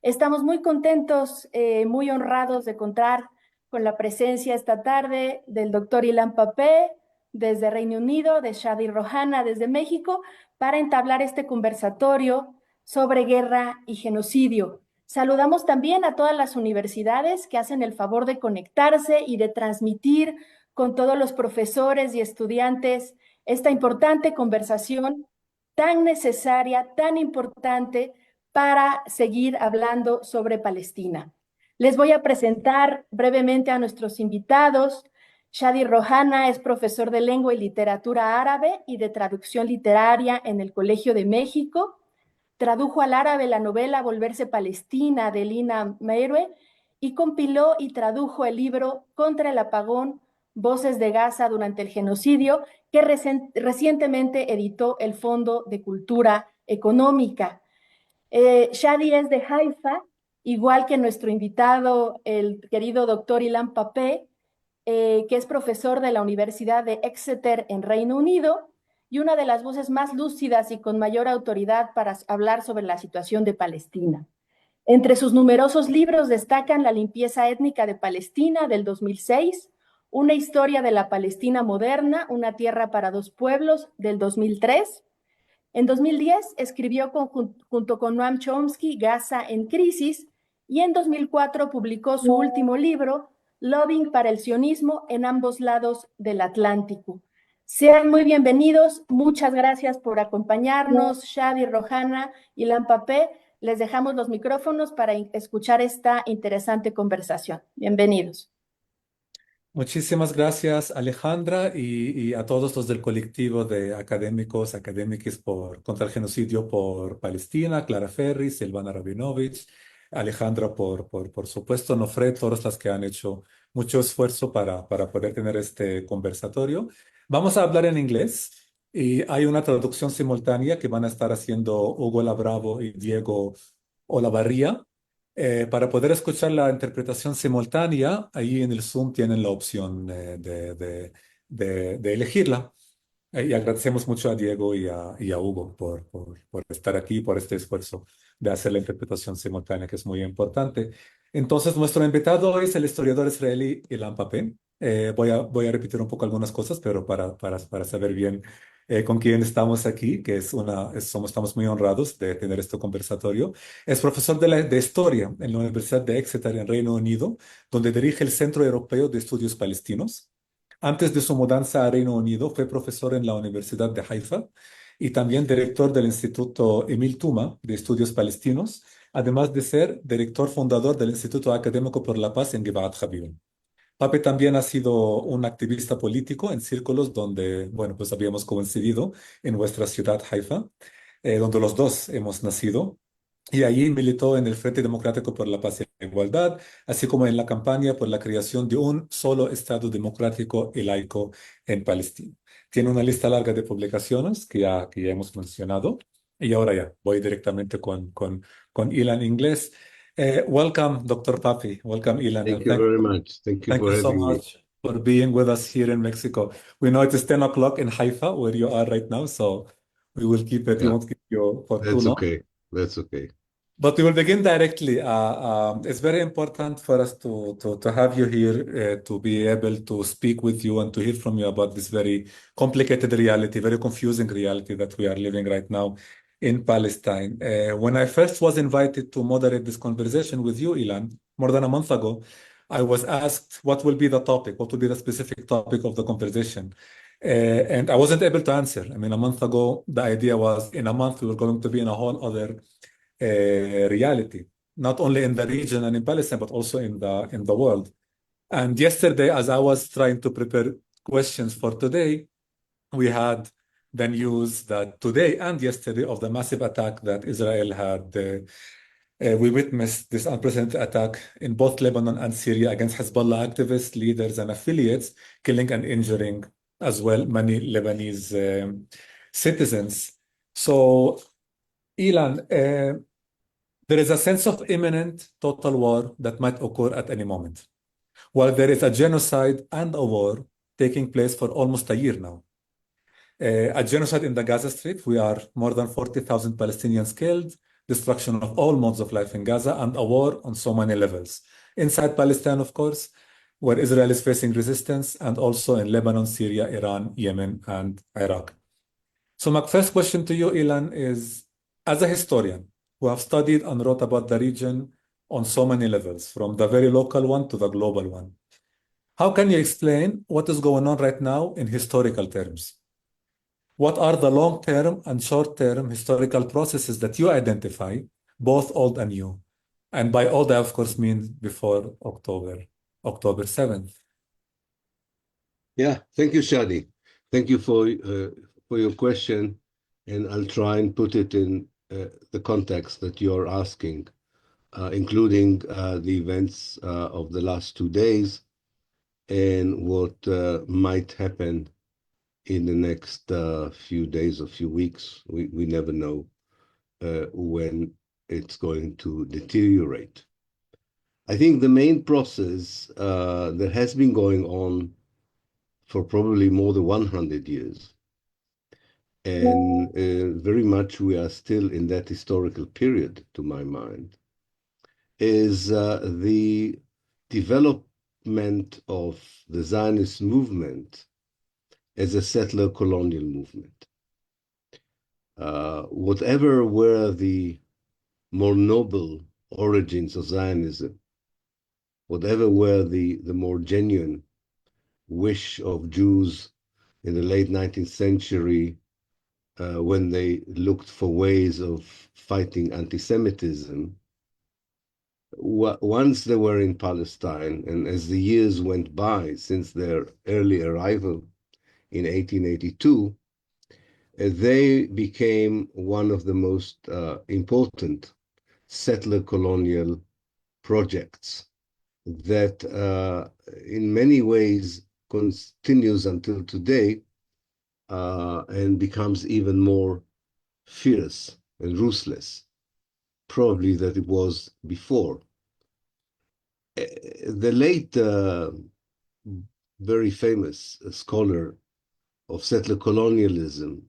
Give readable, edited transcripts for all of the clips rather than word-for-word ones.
Estamos muy contentos, muy honrados de contar con la presencia esta tarde del doctor Ilan Pappé desde Reino Unido, de Shadi Rohana desde México, para entablar este conversatorio sobre guerra y genocidio. Saludamos también a todas las universidades que hacen el favor de conectarse y de transmitir con todos los profesores y estudiantes esta importante conversación tan necesaria, tan importante para seguir hablando sobre Palestina. Les voy a presentar brevemente a nuestros invitados. Shadi Rohana es profesor de lengua y literatura árabe y de traducción literaria en el Colegio de México. Tradujo al árabe la novela Volverse Palestina de INAH y compiló y tradujo el libro Contra el apagón, Voces de Gaza durante el genocidio, que recientemente editó el Fondo de Cultura Económica. Shadi es de Haifa, igual que nuestro invitado, el querido doctor Ilan Pappé, que es profesor de la Universidad de Exeter en Reino Unido y una de las voces más lúcidas y con mayor autoridad para hablar sobre la situación de Palestina. Entre sus numerosos libros destacan La limpieza étnica de Palestina del 2006, Una historia de la Palestina moderna, Una tierra para dos pueblos del 2003. En 2010 escribió junto con Noam Chomsky Gaza en crisis y en 2004 publicó su último libro, Lobbying para el sionismo en ambos lados del Atlántico. Sean muy bienvenidos, muchas gracias por acompañarnos, Shadi Rohana y Ilan Pappé. Les dejamos los micrófonos para escuchar esta interesante conversación. Bienvenidos. Muchísimas gracias, Alejandra, y a todos los del colectivo de académicos, académiques contra el genocidio por Palestina, Clara Ferri, Silvana Rabinovich, Alejandra, por supuesto, Nofret, todas las que han hecho mucho esfuerzo para poder tener este conversatorio. Vamos a hablar en inglés y hay una traducción simultánea que van a estar haciendo Hugo Labravo y Diego Olavarría. Para poder escuchar la interpretación simultánea, ahí en el Zoom tienen la opción de elegirla. Y agradecemos mucho a Diego y a Hugo por estar aquí, por este esfuerzo de hacer la interpretación simultánea, que es muy importante. Entonces, nuestro invitado es el historiador israelí Ilan Pappé. Voy a repetir un poco algunas cosas, pero para saber bien con quién estamos aquí, que estamos muy honrados de tener este conversatorio. Es profesor de Historia en la Universidad de Exeter en Reino Unido, donde dirige el Centro Europeo de Estudios Palestinos. Antes de su mudanza a Reino Unido, fue profesor en la Universidad de Haifa y también director del Instituto Emil Tuma de Estudios Palestinos, además de ser director fundador del Instituto Académico por la Paz en Givat Haviv. Pape también ha sido un activista político en círculos donde, bueno, pues habíamos coincidido en nuestra ciudad Haifa, donde los dos hemos nacido. Y allí militó en el Frente Democrático por la Paz y la Igualdad, así como en la campaña por la creación de un solo Estado democrático y laico en Palestina. Tiene una lista larga de publicaciones que ya hemos mencionado. Y ahora ya, voy directamente con Ilan inglés. Welcome, Dr. Papi. Welcome, Ilan. Thank And you very much. Thank you thank for you so having me. much for being with us here in Mexico. We know it is 10 o'clock in Haifa, where you are right now, so we will keep it, we Yeah, won't keep you for too that's long. okay. That's okay. But we will begin directly. It's very important for us to have you here, to be able to speak with you and to hear from you about this very complicated reality, very confusing reality that we are living right now in Palestine. When I first was invited to moderate this conversation with you, Ilan, more than a month ago, I was asked what will be the topic, what will be the specific topic of the conversation. And I wasn't able to answer. I mean, a month ago, the idea was in a month we were going to be in a whole other reality, not only in the region and in Palestine, but also in the world. And yesterday, as I was trying to prepare questions for today, we had the news that today and yesterday of the massive attack that Israel had. We witnessed this unprecedented attack in both Lebanon and Syria against Hezbollah activists, leaders, and affiliates, killing and injuring as well many Lebanese citizens. So, Ilan, there is a sense of imminent total war that might occur at any moment, while there is a genocide and a war taking place for almost a year now. A genocide in the Gaza Strip, we are more than 40,000 Palestinians killed, destruction of all modes of life in Gaza, and a war on so many levels. Inside Palestine, of course, where Israel is facing resistance, and also in Lebanon, Syria, Iran, Yemen, and Iraq. So my first question to you, Ilan, is as a historian who have studied and wrote about the region on so many levels, from the very local one to the global one, how can you explain what is going on right now in historical terms? What are the long-term and short-term historical processes that you identify, both old and new? And by old, I of course mean before October 7th. Yeah, thank you, Shadi. Thank you for your question, and I'll try and put it in the context that you're asking, including the events of the last 2 days and what might happen in the next few days or few weeks. We never know when it's going to deteriorate. I think the main process that has been going on for probably more than 100 years, and very much we are still in that historical period, to my mind, is the development of the Zionist movement as a settler colonial movement. Whatever were the more noble origins of Zionism, whatever were the more genuine wish of Jews in the late 19th century when they looked for ways of fighting anti-Semitism, once they were in Palestine, and as the years went by since their early arrival in 1882, they became one of the most important settler colonial projects that in many ways continues until today and becomes even more fierce and ruthless, probably than it was before. The late, very famous scholar of settler colonialism,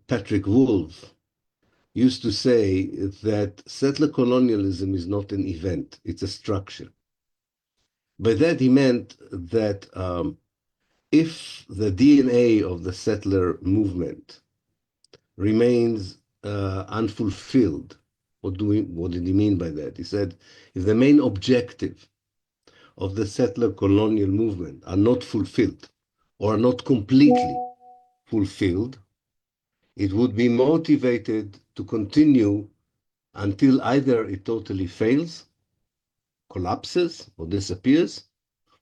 Patrick Wolfe, used to say that settler colonialism is not an event, it's a structure. By that he meant that if the DNA of the settler movement remains unfulfilled, what did he mean by that? He said, if the main objective of the settler colonial movement are not fulfilled or are not completely fulfilled, it would be motivated to continue until either it totally fails, collapses, or disappears,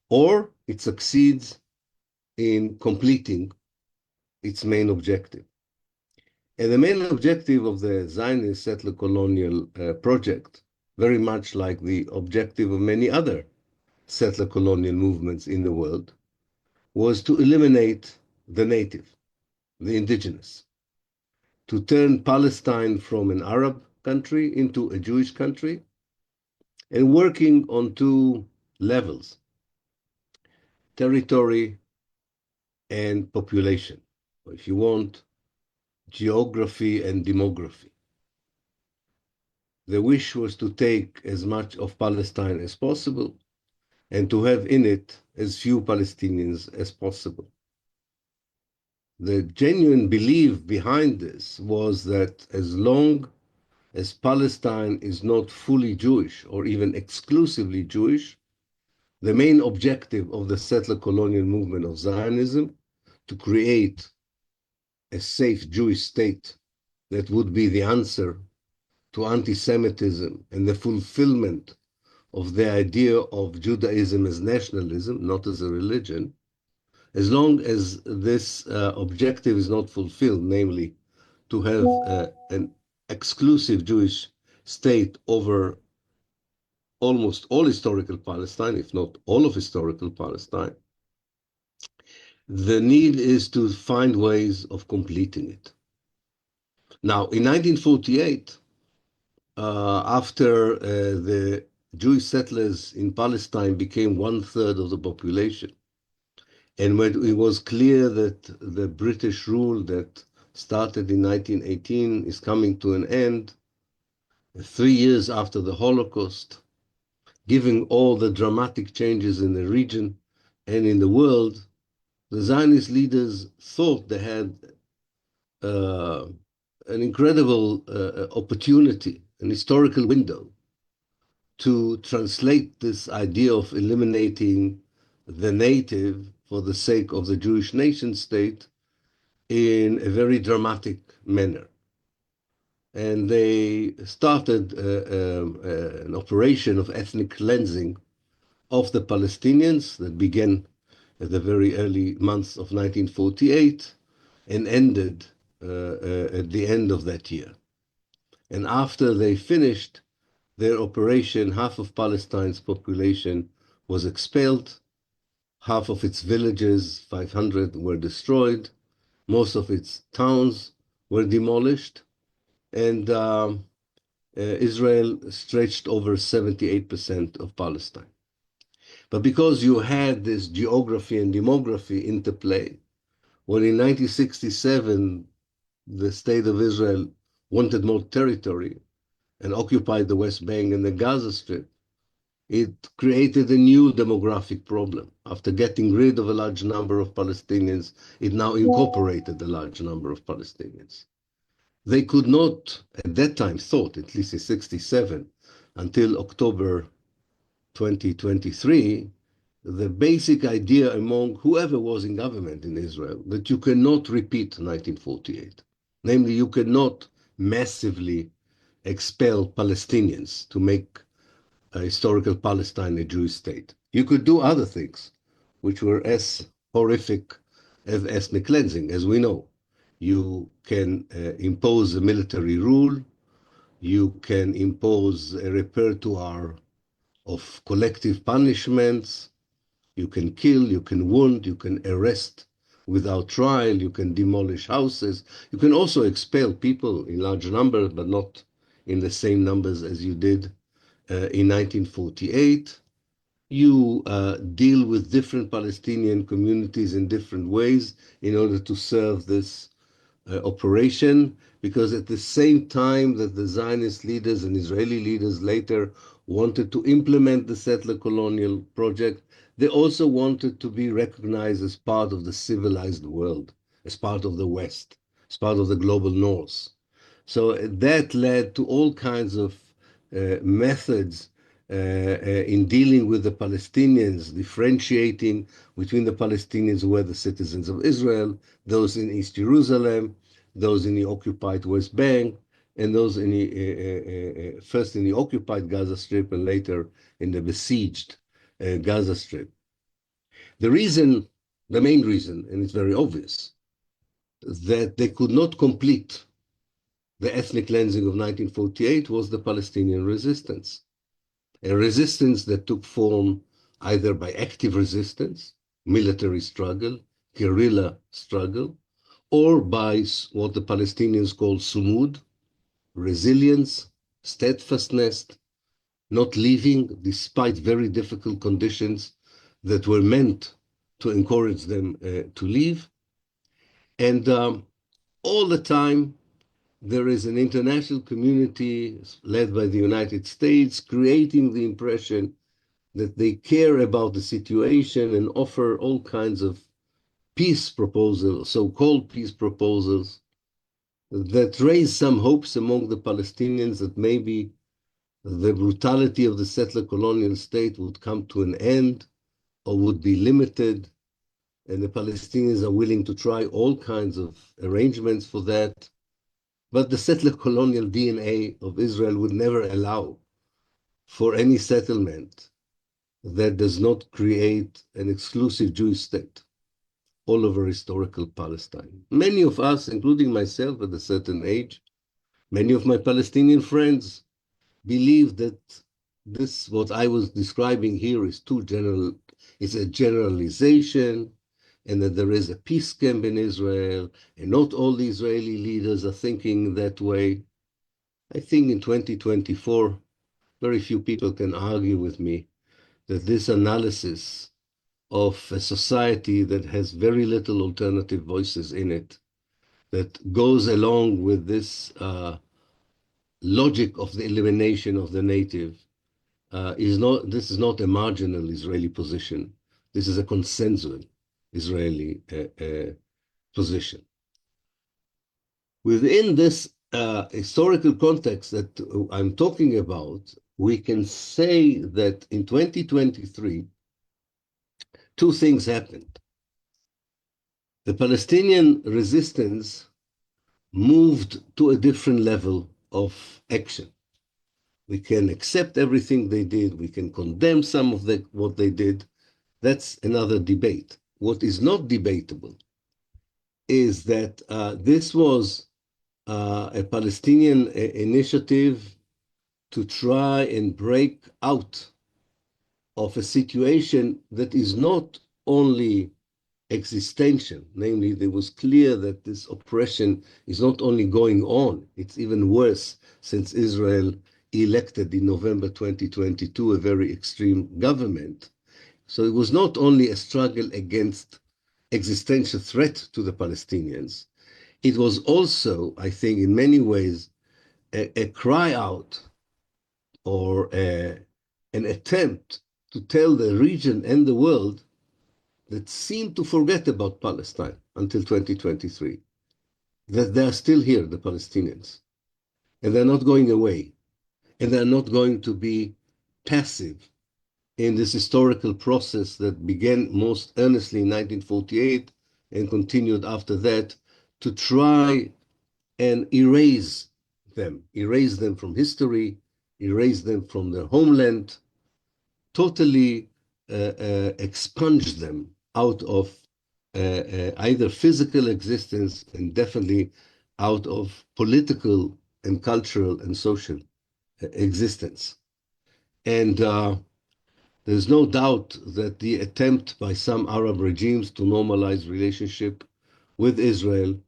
or it succeeds in completing its main objective. And the main objective of the Zionist settler colonial project, very much like the objective of many other settler colonial movements in the world, was to eliminate the native, the indigenous, to turn Palestine from an Arab country into a Jewish country, and working on two levels, territory and population, or if you want, geography and demography. The wish was to take as much of Palestine as possible and to have in it as few Palestinians as possible. The genuine belief behind this was that as long as Palestine is not fully Jewish or even exclusively Jewish, the main objective of the settler colonial movement of Zionism, to create a safe Jewish state that would be the answer to anti-Semitism and the fulfillment of the idea of Judaism as nationalism, not as a religion, as long as this objective is not fulfilled, namely to have an exclusive Jewish state over almost all historical Palestine, if not all of historical Palestine, the need is to find ways of completing it. Now, in 1948, after the Jewish settlers in Palestine became 1/3 of the population, and when it was clear that the British rule, that started in 1918, is coming to an end 3 years after the Holocaust, giving all the dramatic changes in the region and in the world. The Zionist leaders thought they had an incredible opportunity, an historical window to translate this idea of eliminating the native for the sake of the Jewish nation state in a very dramatic manner. And they started an operation of ethnic cleansing of the Palestinians that began at the very early months of 1948 and ended at the end of that year. And after they finished their operation, half of Palestine's population was expelled, half of its villages, 500, were destroyed, most of its towns were demolished, and Israel stretched over 78% of Palestine. But because you had this geography and demography interplay, when in 1967 the state of Israel wanted more territory and occupied the West Bank and the Gaza Strip, it created a new demographic problem. After getting rid of a large number of Palestinians, it now incorporated a large number of Palestinians. They could not, at that time, thought, at least in 67, until October 2023, the basic idea among whoever was in government in Israel, that you cannot repeat 1948. Namely, you cannot massively expel Palestinians to make a historical Palestine a Jewish state. You could do other things, which were as horrific as ethnic cleansing, as we know. You can impose a military rule, you can impose a repertoire of collective punishments, you can kill, you can wound, you can arrest without trial, you can demolish houses, you can also expel people in large numbers, but not in the same numbers as you did in 1948. You deal with different Palestinian communities in different ways in order to serve this operation, because at the same time that the Zionist leaders and Israeli leaders later wanted to implement the settler colonial project, they also wanted to be recognized as part of the civilized world, as part of the West, as part of the global North. So that led to all kinds of methods in dealing with the Palestinians, differentiating between the Palestinians who were the citizens of Israel, those in East Jerusalem, those in the occupied West Bank, and those in the, first in the occupied Gaza Strip and later in the besieged Gaza Strip. The reason, the main reason, and it's very obvious, that they could not complete the ethnic cleansing of 1948 was the Palestinian resistance. A resistance that took form either by active resistance, military struggle, guerrilla struggle, or by what the Palestinians call sumud, resilience, steadfastness, not leaving despite very difficult conditions that were meant to encourage them to leave. And all the time, there is an international community led by the United States creating the impression that they care about the situation and offer all kinds of peace proposals, so-called peace proposals, that raise some hopes among the Palestinians that maybe the brutality of the settler colonial state would come to an end or would be limited, and the Palestinians are willing to try all kinds of arrangements for that. But the settler colonial DNA of Israel would never allow for any settlement that does not create an exclusive Jewish state all over historical Palestine. Many of us, including myself at a certain age, many of my Palestinian friends believe that this, what I was describing here, is too general, is a generalization, and that there is a peace camp in Israel, and not all the Israeli leaders are thinking that way. I think in 2024, very few people can argue with me that this analysis of a society that has very little alternative voices in it that goes along with this logic of the elimination of the native this is not a marginal Israeli position. This is a consensual Israeli position. Within this historical context that I'm talking about, we can say that in 2023, two things happened. The Palestinian resistance moved to a different level of action. We can accept everything they did. We can condemn some of what they did. That's another debate. What is not debatable is that this was a Palestinian initiative to try and break out of a situation that is not only existential, namely, it was clear that this oppression is not only going on, it's even worse since Israel elected in November 2022 a very extreme government. So it was not only a struggle against existential threat to the Palestinians, it was also, I think, in many ways, a cry out or an attempt to tell the region and the world that seemed to forget about Palestine until 2023, that they are still here, the Palestinians, and they're not going away, and they're not going to be passive in this historical process that began most earnestly in 1948 and continued after that to try and erase them from history, erase them from their homeland, totally expunge them out of either physical existence and definitely out of political and cultural and social existence. And there's no doubt that the attempt by some Arab regimes to normalize relationship with Israel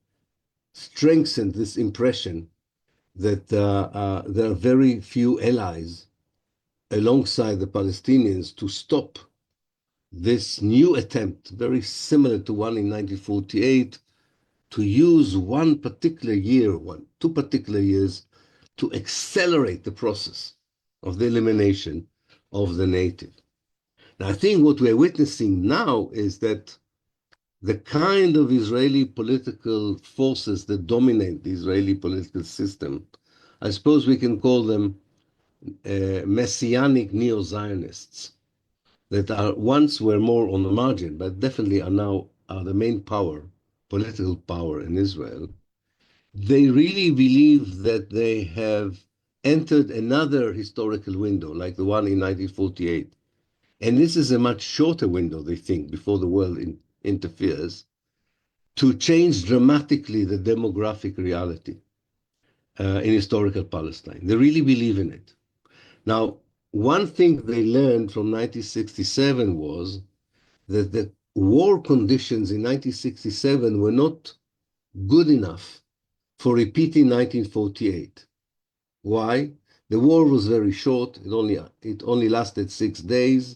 strengthened this impression that there are very few allies alongside the Palestinians to stop this new attempt, very similar to one in 1948, to use one particular year, two particular years, to accelerate the process of the elimination of the native. Now, I think what we're witnessing now is that the kind of Israeli political forces that dominate the Israeli political system, I suppose we can call them messianic neo-Zionists, that once were more on the margin, but definitely are now the main power, political power in Israel. They really believe that they have entered another historical window, like the one in 1948. And this is a much shorter window, they think, before the world interferes, to change dramatically the demographic reality in historical Palestine. They really believe in it. Now, one thing they learned from 1967 was that the war conditions in 1967 were not good enough for repeating 1948. Why? The war was very short. It only lasted 6 days.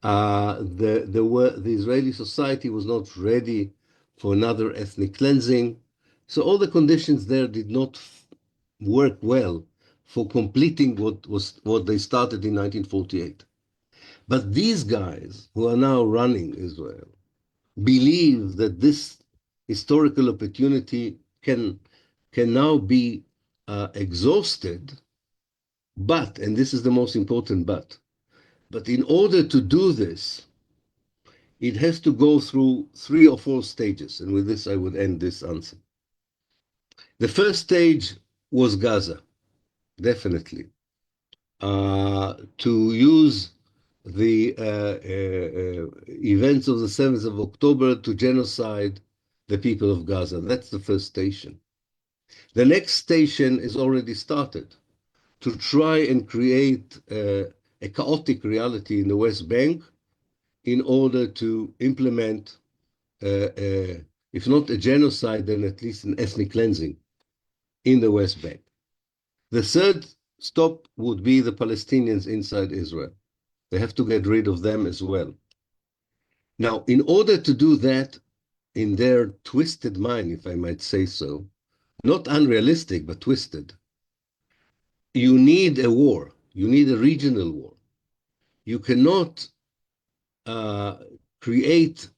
The Israeli society was not ready for another ethnic cleansing. So all the conditions there did not work well for completing what they started in 1948. But these guys who are now running Israel believe that this historical opportunity can now be exhausted, and this is the most important but in order to do this, it has to go through 3 or 4 stages. And with this, I would end this answer. The first stage was Gaza, definitely. To use the events of the 7th of October to genocide the people of Gaza. That's the first station. The next station is already started, to try and create a chaotic reality in the West Bank in order to implement, if not a genocide, then at least an ethnic cleansing in the West Bank. The third stop would be the Palestinians inside Israel. They have to get rid of them as well. Now, in order to do that, in their twisted mind, if I might say so, not unrealistic, but twisted, you need a war. You need a regional war. You cannot create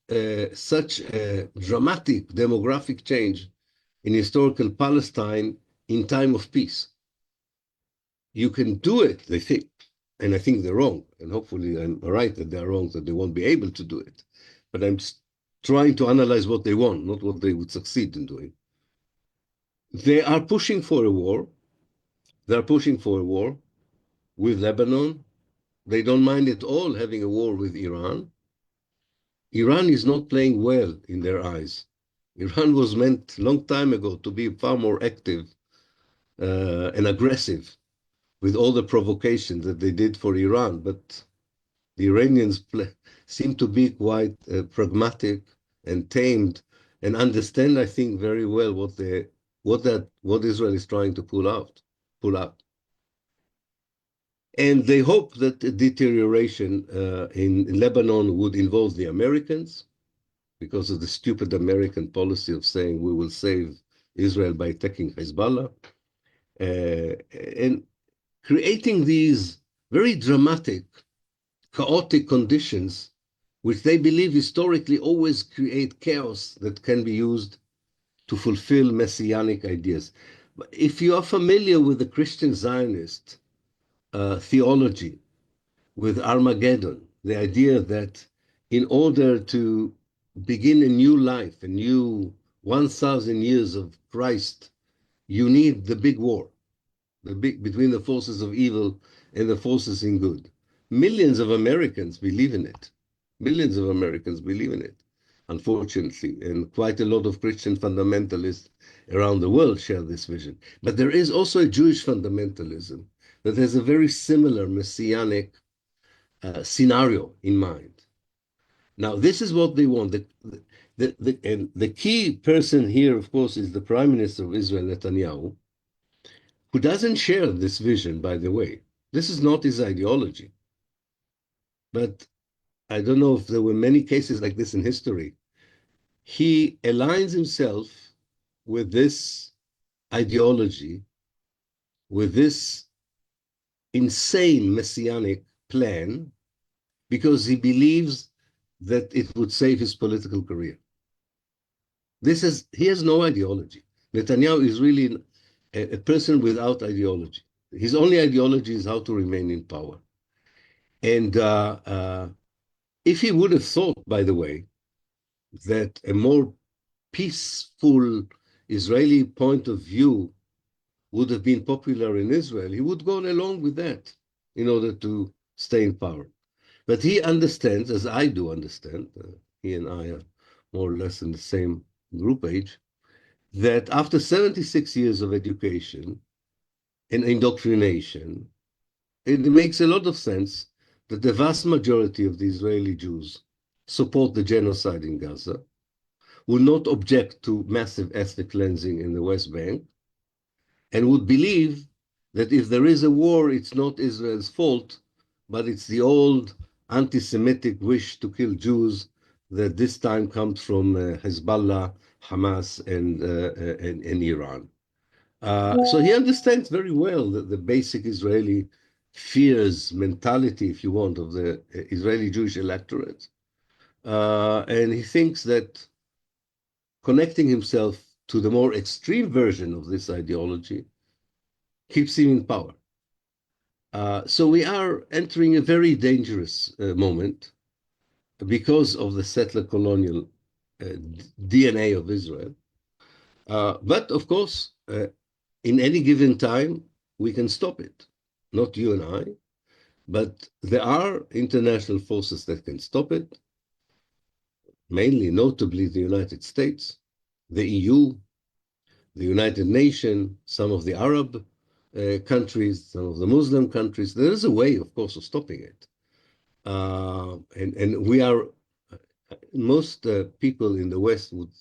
such a dramatic demographic change in historical Palestine in time of peace. You can do it, they think, and I think they're wrong, and hopefully I'm right that they're wrong, that they won't be able to do it. But I'm trying to analyze what they want, not what they would succeed in doing. They are pushing for a war. They're pushing for a war with Lebanon. They don't mind at all having a war with Iran. Iran is not playing well in their eyes. Iran was meant a long time ago to be far more active and aggressive with all the provocations that they did for Iran. But the Iranians seem to be quite pragmatic and tamed and understand, I think, very well what Israel is trying to pull out. And they hope that a deterioration in Lebanon would involve the Americans because of the stupid American policy of saying we will save Israel by attacking Hezbollah, and creating these very dramatic, chaotic conditions, which they believe historically always create chaos that can be used to fulfill messianic ideas. If you are familiar with the Christian Zionist theology, with Armageddon, the idea that in order to begin a new life, a new 1,000 years of Christ, you need the big war, between the forces of evil and the forces in good. Millions of Americans believe in it. Millions of Americans believe in it, unfortunately, and quite a lot of Christian fundamentalists around the world share this vision. But there is also a Jewish fundamentalism that has a very similar messianic scenario in mind. Now, this is what they want. And the key person here, of course, is the Prime Minister of Israel, Netanyahu, who doesn't share this vision, by the way. This is not his ideology. But I don't know if there were many cases like this in history. He aligns himself with this ideology, with this insane messianic plan, because he believes that it would save his political career. He has no ideology. Netanyahu is really a person without ideology. His only ideology is how to remain in power. And if he would have thought, by the way, that a more peaceful Israeli point of view would have been popular in Israel, he would go along with that in order to stay in power. But he understands, as I do understand, he and I are more or less in the same group age, that after 76 years of education and indoctrination, it makes a lot of sense that the vast majority of the Israeli Jews support the genocide in Gaza, will not object to massive ethnic cleansing in the West Bank, and would believe that if there is a war, it's not Israel's fault, but it's the old anti-Semitic wish to kill Jews that this time comes from Hezbollah, Hamas, and Iran. So he understands very well that the basic Israeli fears mentality, if you want, of the Israeli Jewish electorate. And he thinks that connecting himself to the more extreme version of this ideology keeps him in power. So we are entering a very dangerous moment because of the settler colonial DNA of Israel. But of course, in any given time, we can stop it. Not you and I, but there are international forces that can stop it, mainly, notably, the United States, the EU, the United Nations, some of the Arab countries, some of the Muslim countries. There is a way, of course, of stopping it. And we are, most people in the West would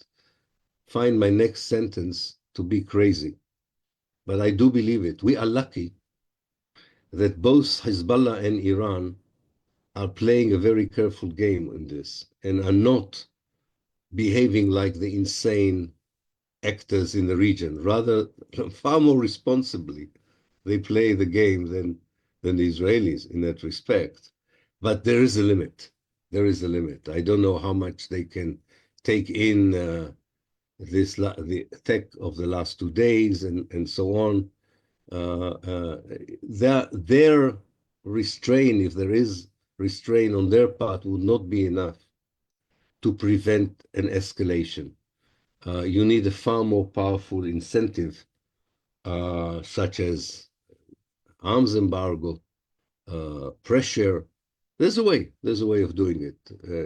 find my next sentence to be crazy. But I do believe it. We are lucky that both Hezbollah and Iran are playing a very careful game in this and are not behaving like the insane actors in the region. Rather, far more responsibly, they play the game than the Israelis in that respect. But there is a limit. There is a limit. I don't know how much they can take in the attack of the last 2 days and so on. Their restraint, if there is restraint on their part, would not be enough to prevent an escalation. You need a far more powerful incentive, such as arms embargo, pressure. There's a way of doing it.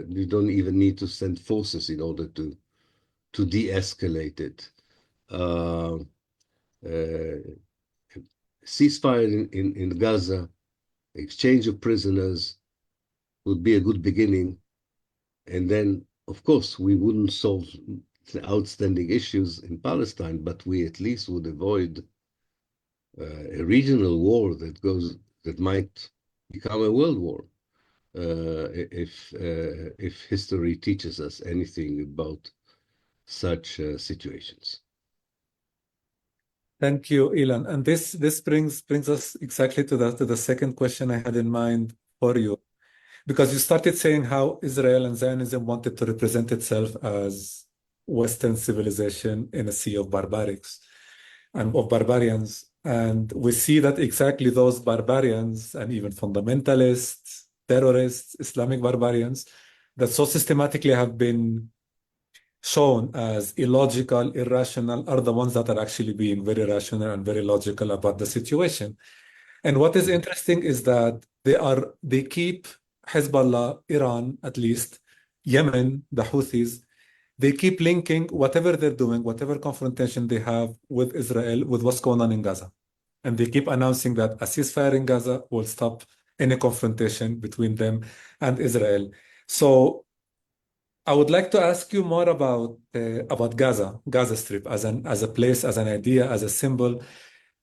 You don't even need to send forces in order to de-escalate it. Uh, Ceasefire in Gaza, exchange of prisoners would be a good beginning. And then, of course, we wouldn't solve the outstanding issues in Palestine, but we at least would avoid a regional war that might become a world war if history teaches us anything about such situations. Thank you, Ilan. And this brings us exactly to the second question I had in mind for you, because you started saying how Israel and Zionism wanted to represent itself as Western civilization in a sea of barbarics and of barbarians. And we see that exactly those barbarians and even fundamentalists, terrorists, Islamic barbarians that so systematically have been shown as illogical, irrational, are the ones that are actually being very rational and very logical about the situation. And what is interesting is that they keep Hezbollah, Iran, at least, Yemen, the Houthis, they keep linking whatever they're doing, whatever confrontation they have with Israel, with what's going on in Gaza. And they keep announcing that a ceasefire in Gaza will stop any confrontation between them and Israel. So I would like to ask you more about Gaza Strip as a place, as an idea, as a symbol.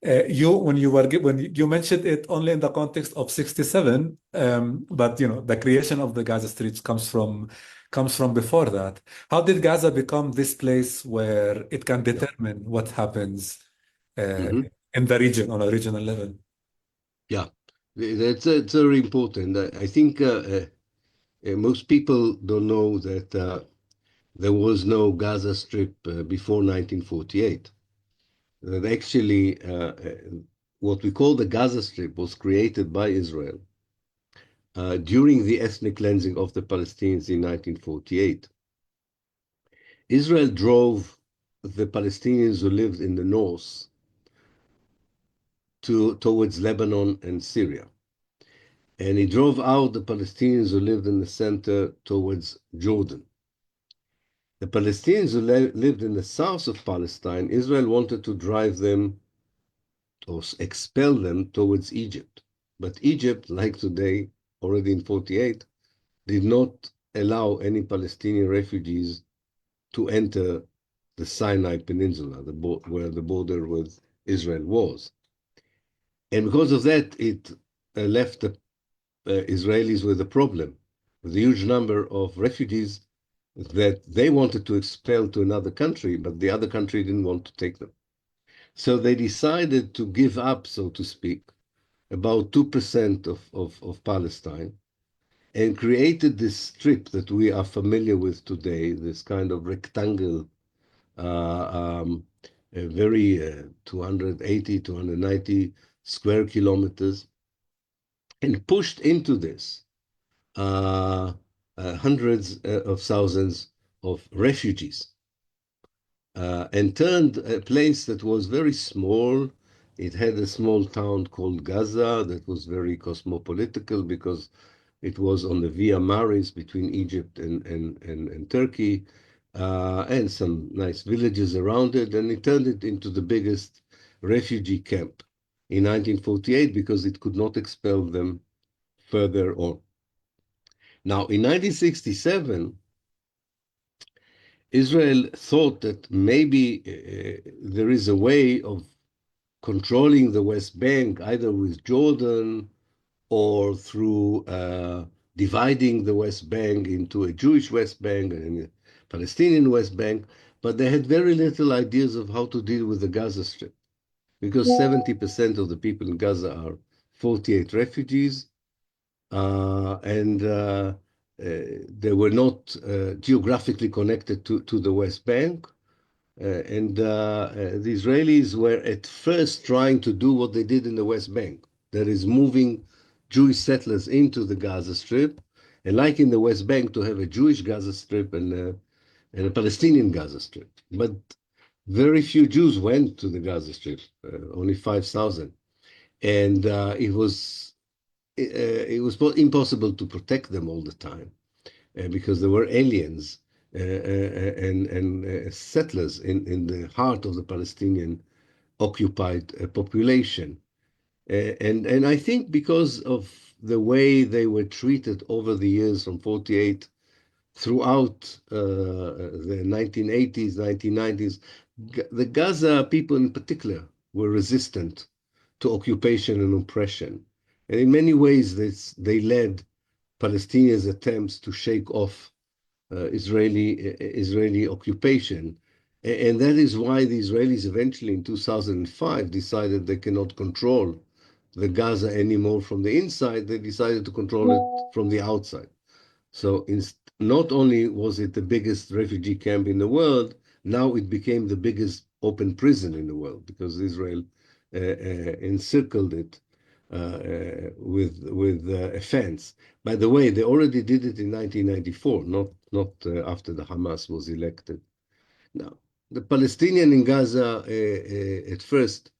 When you mentioned it only in the context of 67, but the creation of the Gaza Streets comes from before that. How did Gaza become this place where it can Yeah. determine what happens uh, Mhm. in the region on a regional level? Yeah, it's very important. I think most people don't know that there was no Gaza Strip before 1948. That actually, what we call the Gaza Strip was created by Israel during the ethnic cleansing of the Palestinians in 1948. Israel drove the Palestinians who lived in the north towards Lebanon and Syria. And he drove out the Palestinians who lived in the center towards Jordan. The Palestinians who lived in the south of Palestine, Israel wanted to drive them or expel them towards Egypt. But Egypt, like today, already in 48, did not allow any Palestinian refugees to enter the Sinai Peninsula, where the border with Israel was. And because of that, it left the Israelis with a problem, with a huge number of refugees that they wanted to expel to another country, but the other country didn't want to take them. So they decided to give up, so to speak, about 2% of Palestine and created this strip that we are familiar with today, this kind of rectangle, a very 280, 290 square kilometers, and pushed into this hundreds of thousands of refugees and turned a place that was very small. It had a small town called Gaza that was very cosmopolitical because it was on the Via Maris between Egypt and Turkey, and some nice villages around it. And it turned it into the biggest refugee camp in 1948 because it could not expel them further on. Now, in 1967, Israel thought that maybe there is a way of controlling the West Bank, either with Jordan or through dividing the West Bank into a Jewish West Bank and a Palestinian West Bank, but they had very little ideas of how to deal with the Gaza Strip, because 70% of the people in Gaza are 48 refugees, and they were not geographically connected to the West Bank. The Israelis were at first trying to do what they did in the West Bank, that is, moving Jewish settlers into the Gaza Strip, and like in the West Bank, to have a Jewish Gaza Strip and a Palestinian Gaza Strip. But very few Jews went to the Gaza Strip, only 5,000. And it was impossible to protect them all the time because there were aliens and settlers in the heart of the Palestinian occupied population. And I think because of the way they were treated over the years from 48 throughout the 1980s, 1990s, the Gaza people in particular were resistant to occupation and oppression. And in many ways, they led Palestinians' attempts to shake off Israeli occupation. And that is why the Israelis eventually in 2005 decided they cannot control the Gaza anymore from the inside. They decided to control it from the outside. So not only was it the biggest refugee camp in the world, now it became the biggest open prison in the world because Israel encircled it with a fence. By the way, they already did it in 1994, not after the Hamas was elected. Now, the Palestinian in Gaza at first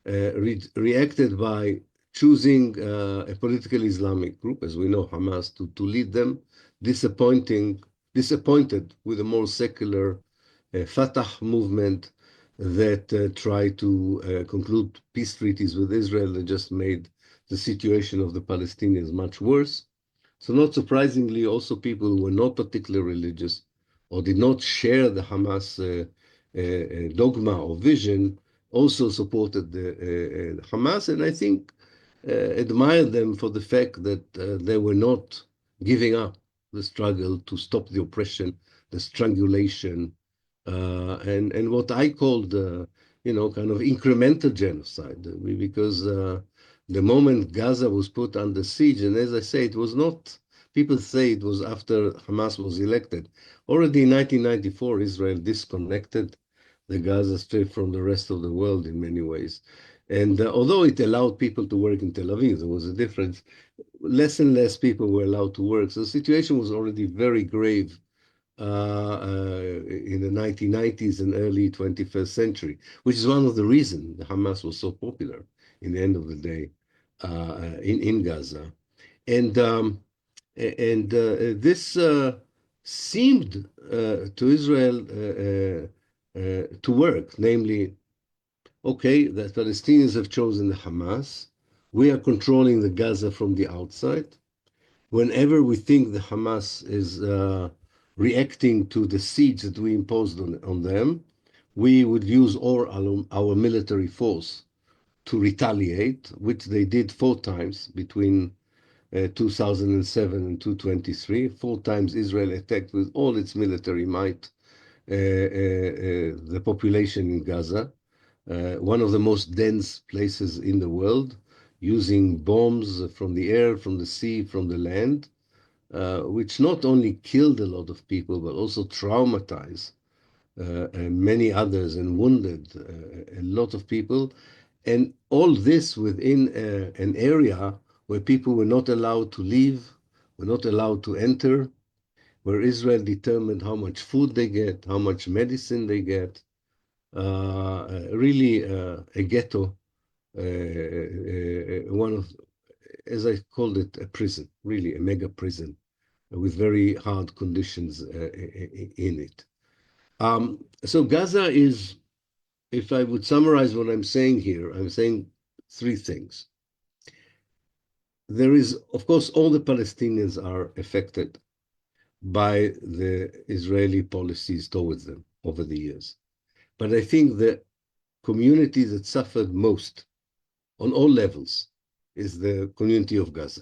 reacted by choosing a political Islamic group, as we know, Hamas, to lead them, disappointed with a more secular Fatah movement that tried to conclude peace treaties with Israel that just made the situation of the Palestinians much worse. So not surprisingly, also people who were not particularly religious or did not share the Hamas dogma or vision also supported the Hamas, and I think admired them for the fact that they were not giving up the struggle to stop the oppression, the strangulation, and what I called, kind of incremental genocide, because the moment Gaza was put under siege, and as I say, it was not, people say it was after Hamas was elected. Already in 1994, Israel disconnected the Gaza Strip from the rest of the world in many ways. And although it allowed people to work in Tel Aviv, there was a difference. Less and less people were allowed to work. So the situation was already very grave in the 1990s and early 21st century, which is one of the reasons the Hamas was so popular in the end of the day in Gaza. And this seemed to Israel to work, namely, okay, the Palestinians have chosen the Hamas. We are controlling the Gaza from the outside. Whenever we think the Hamas is reacting to the siege that we imposed on them, we would use all our military force to retaliate, which they did 4 times between 2007 and 2023. 4 times Israel attacked with all its military might the population in Gaza, one of the most dense places in the world, using bombs from the air, from the sea, from the land, which not only killed a lot of people, but also traumatized many others and wounded a lot of people. And all this within an area where people were not allowed to leave, were not allowed to enter, where Israel determined how much food they get, how much medicine they get, really a ghetto, one of, as I called it, a prison, really a mega prison with very hard conditions in it. So Gaza is, if I would summarize what I'm saying here, I'm saying 3 things. There is, of course, all the Palestinians are affected by the Israeli policies towards them over the years. But I think the community that suffered most on all levels is the community of Gaza.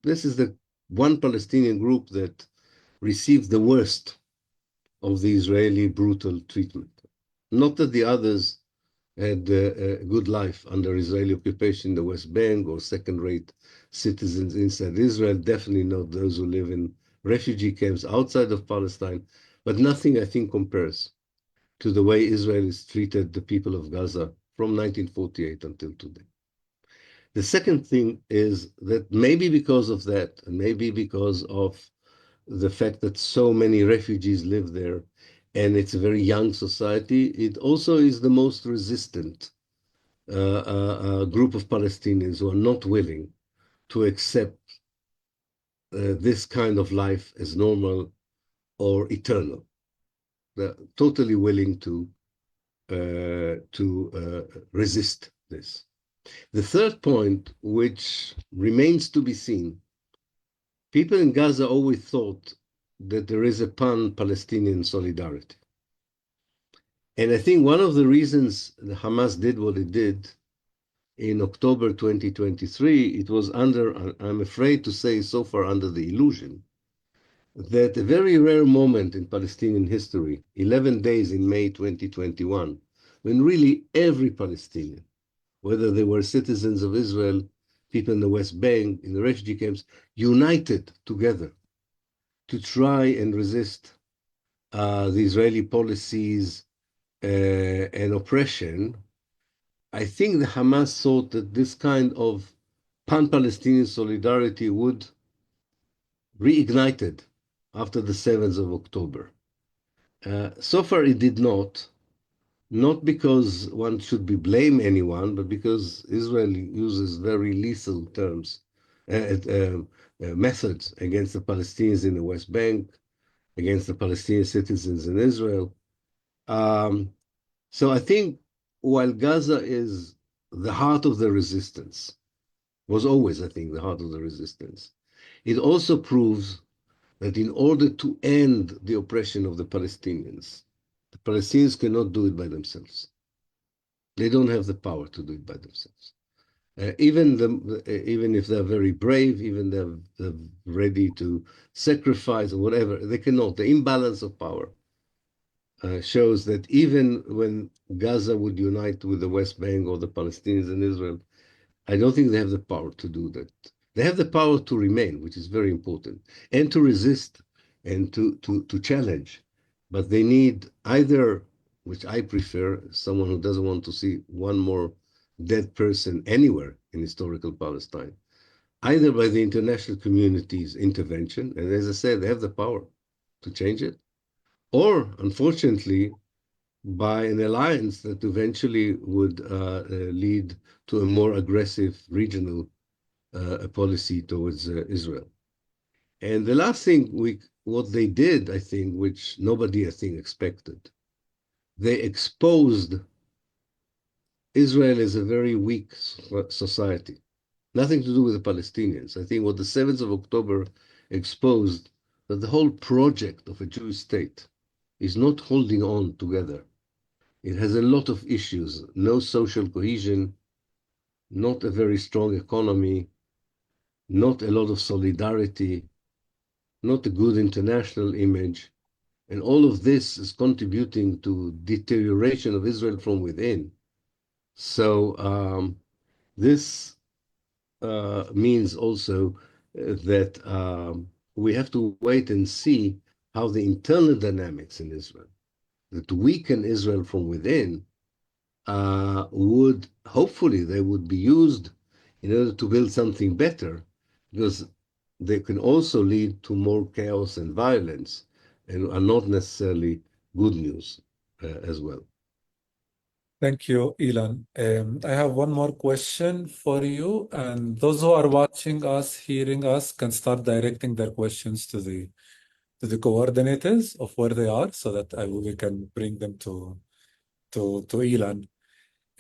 This is the one Palestinian group that received the worst of the Israeli brutal treatment. Not that the others had a good life under Israeli occupation in the West Bank or second-rate citizens inside Israel, definitely not those who live in refugee camps outside of Palestine, but nothing, I think, compares to the way Israel has treated the people of Gaza from 1948 until today. The second thing is that maybe because of that, and maybe because of the fact that so many refugees live there, and it's a very young society, it also is the most resistant group of Palestinians who are not willing to accept this kind of life as normal or eternal. They're totally willing to resist this. The third point, which remains to be seen, people in Gaza always thought that there is a pan-Palestinian solidarity. And I think one of the reasons the Hamas did what it did in October 2023, it was under, I'm afraid to say so far, under the illusion that a very rare moment in Palestinian history, 11 days in May 2021, when really every Palestinian, whether they were citizens of Israel, people in the West Bank, in the refugee camps, united together to try and resist the Israeli policies and oppression. I think the Hamas thought that this kind of pan-Palestinian solidarity would reignited after the 7th of October. So far it did not because one should be blame anyone, but because Israel uses very lethal terms, methods against the Palestinians in the West Bank, against the Palestinian citizens in Israel. So I think while Gaza is the heart of the resistance, was always, I think, the heart of the resistance, it also proves that in order to end the oppression of the Palestinians cannot do it by themselves. They don't have the power to do it by themselves. Even if they're very brave, even they're ready to sacrifice or whatever, they cannot. The imbalance of power shows that even when Gaza would unite with the West Bank or the Palestinians in Israel, I don't think they have the power to do that. They have the power to remain, which is very important, and to resist and to challenge. But they need either, which I prefer, someone who doesn't want to see one more dead person anywhere in historical Palestine, either by the international community's intervention, and as I said, they have the power to change it, or, unfortunately, by an alliance that eventually would lead to a more aggressive regional policy towards Israel. And the last thing, what they did, I think, which nobody, I think, expected, they exposed Israel as a very weak society. Nothing to do with the Palestinians. I think what the 7th of October exposed, that the whole project of a Jewish state is not holding on together. It has a lot of issues, no social cohesion, not a very strong economy, not a lot of solidarity, not a good international image. And all of this is contributing to deterioration of Israel from within. So this means also that we have to wait and see how the internal dynamics in Israel that weaken Israel from within would, hopefully, they would be used in order to build something better, because they can also lead to more chaos and violence and are not necessarily good news as well. Thank you, Ilan. I have one more question for you, and those who are watching us, hearing us, can start directing their questions to the coordinators of where they are, so that we can bring them to Ilan.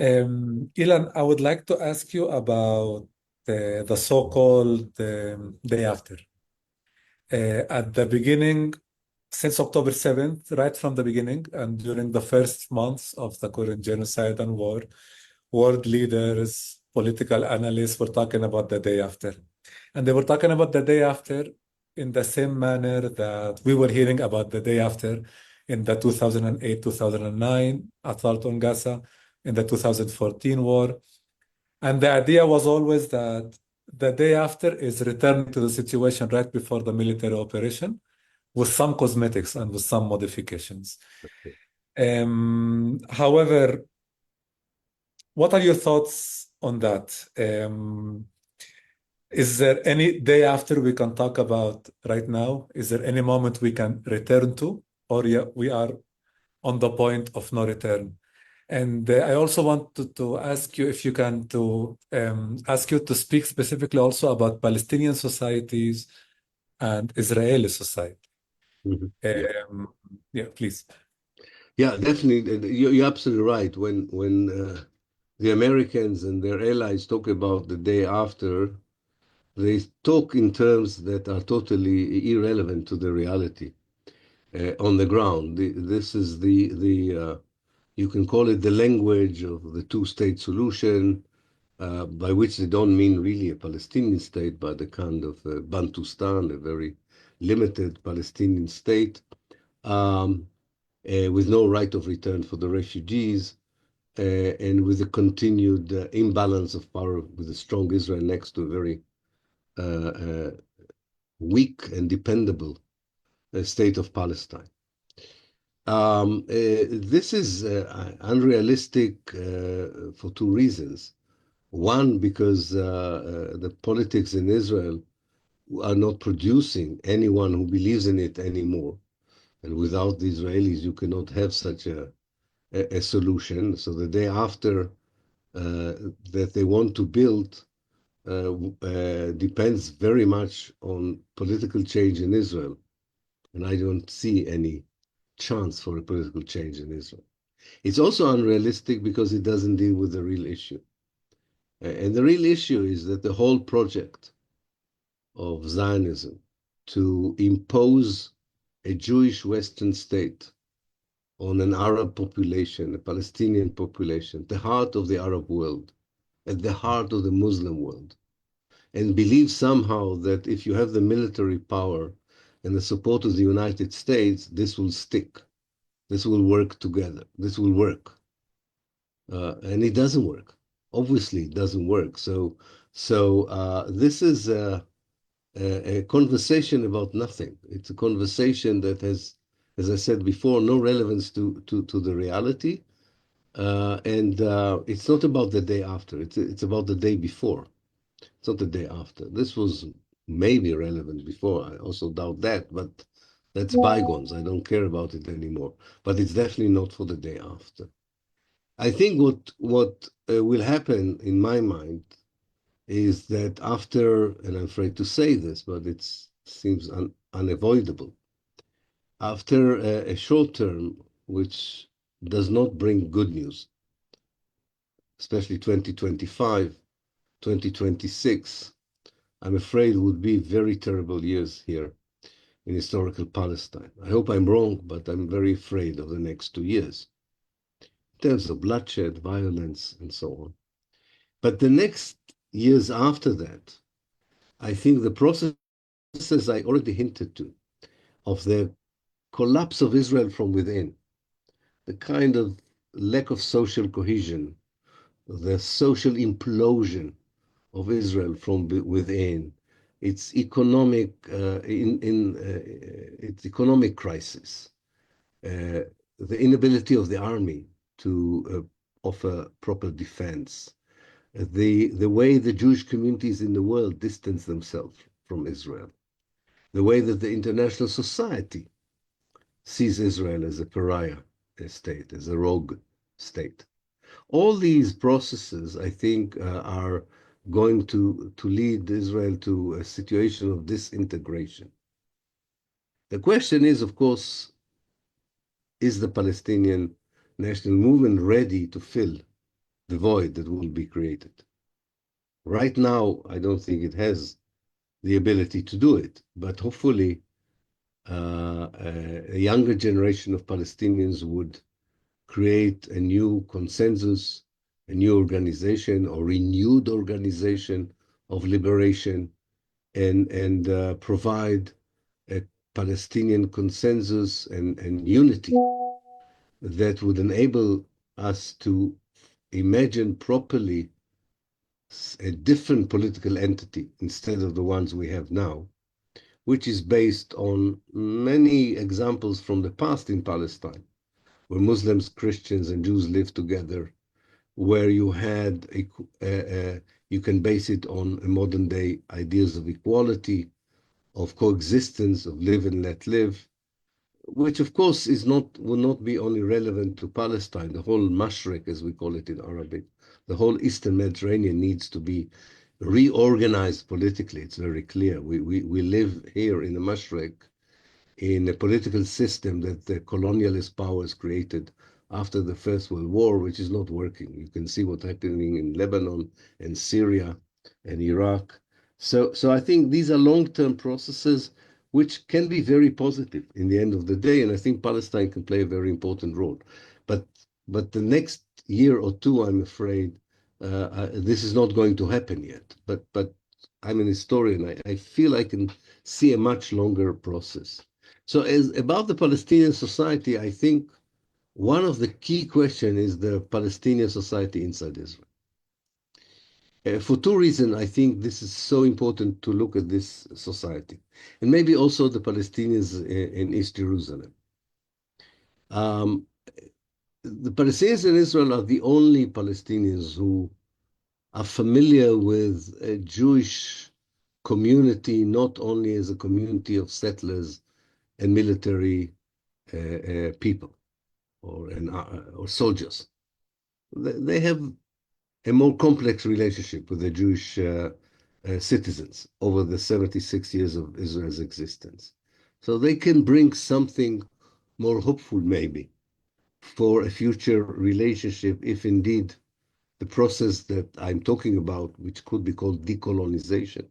Ilan, I would like to ask you about the so-called day after. At the beginning, since October 7th, right from the beginning, and during the first months of the current genocide and war, world leaders, political analysts were talking about the day after. And they were talking about the day after in the same manner that we were hearing about the day after in the 2008-2009 assault on Gaza, in the 2014 war. And the idea was always that the day after is returning to the situation right before the military operation with some cosmetics and with some modifications. However, what are your thoughts on that? Is there any day after we can talk about right now? Is there any moment we can return to, or we are on the point of no return? And I also want to ask you if you can ask you to speak specifically also about Palestinian societies and Israeli society. Mhm. Yeah, please. Yeah, definitely. You're absolutely right. When the Americans and their allies talk about the day after, they talk in terms that are totally irrelevant to the reality on the ground. This is you can call it the language of the two-state solution, by which they don't mean really a Palestinian state, but a kind of Bantustan, a very limited Palestinian state, with no right of return for the refugees, and with a continued imbalance of power, with a strong Israel next to a very weak and dependable state of Palestine. This is unrealistic for two reasons. One, because the politics in Israel are not producing anyone who believes in it anymore. And without the Israelis, you cannot have such a solution. So the day after that they want to build depends very much on political change in Israel. And I don't see any chance for a political change in Israel. It's also unrealistic because it doesn't deal with the real issue. And the real issue is that the whole project of Zionism to impose a Jewish Western state on an Arab population, a Palestinian population, the heart of the Arab world, at the heart of the Muslim world, and believe somehow that if you have the military power and the support of the United States, this will stick. This will work together. This will work. And it doesn't work. Obviously, it doesn't work. So this is a conversation about nothing. It's a conversation that has, as I said before, no relevance to the reality. And it's not about the day after. It's about the day before. It's not the day after. This was maybe relevant before. I also doubt that, but that's bygones. I don't care about it anymore. But it's definitely not for the day after. I think what will happen in my mind is that after, and I'm afraid to say this, but it seems unavoidable, after a short term, which does not bring good news, especially 2025, 2026, I'm afraid would be very terrible years here in historical Palestine. I hope I'm wrong, but I'm very afraid of the next 2 years in terms of bloodshed, violence, and so on. But the next years after that, I think the processes I already hinted to of the collapse of Israel from within, the kind of lack of social cohesion, the social implosion of Israel from within, its economic its economic crisis, the inability of the army to offer proper defense, the way the Jewish communities in the world distance themselves from Israel, the way that the international society sees Israel as a pariah state, as a rogue state. All these processes, I think, are going to lead Israel to a situation of disintegration. The question is, of course, is the Palestinian national movement ready to fill the void that will be created? Right now, I don't think it has the ability to do it, but hopefully a younger generation of Palestinians would create a new consensus, a new organization or renewed organization of liberation, and provide a Palestinian consensus and unity that would enable us to imagine properly a different political entity instead of the ones we have now, which is based on many examples from the past in Palestine, where Muslims, Christians, and Jews lived together, where you had you can base it on modern day ideas of equality, of coexistence, of live and let live, which of course will not be only relevant to Palestine. The whole Mashriq, as we call it in Arabic, the whole Eastern Mediterranean needs to be reorganized politically. It's very clear. We live here in the Mashriq in a political system that the colonialist powers created after the First World War, which is not working. You can see what's happening in Lebanon and Syria and Iraq. So I think these are long-term processes which can be very positive in the end of the day, and I think Palestine can play a very important role. But the next year or two, I'm afraid, this is not going to happen yet. But I'm an historian. I feel I can see a much longer process. So as about the Palestinian society, I think one of the key questions is the Palestinian society inside Israel. For two reasons, I think this is so important to look at this society, and maybe also the Palestinians in East Jerusalem. The Palestinians in Israel are the only Palestinians who are familiar with a Jewish community, not only as a community of settlers and military people or soldiers. They have a more complex relationship with the Jewish citizens over the 76 years of Israel's existence. So they can bring something more hopeful, maybe, for a future relationship, if indeed the process that I'm talking about, which could be called decolonization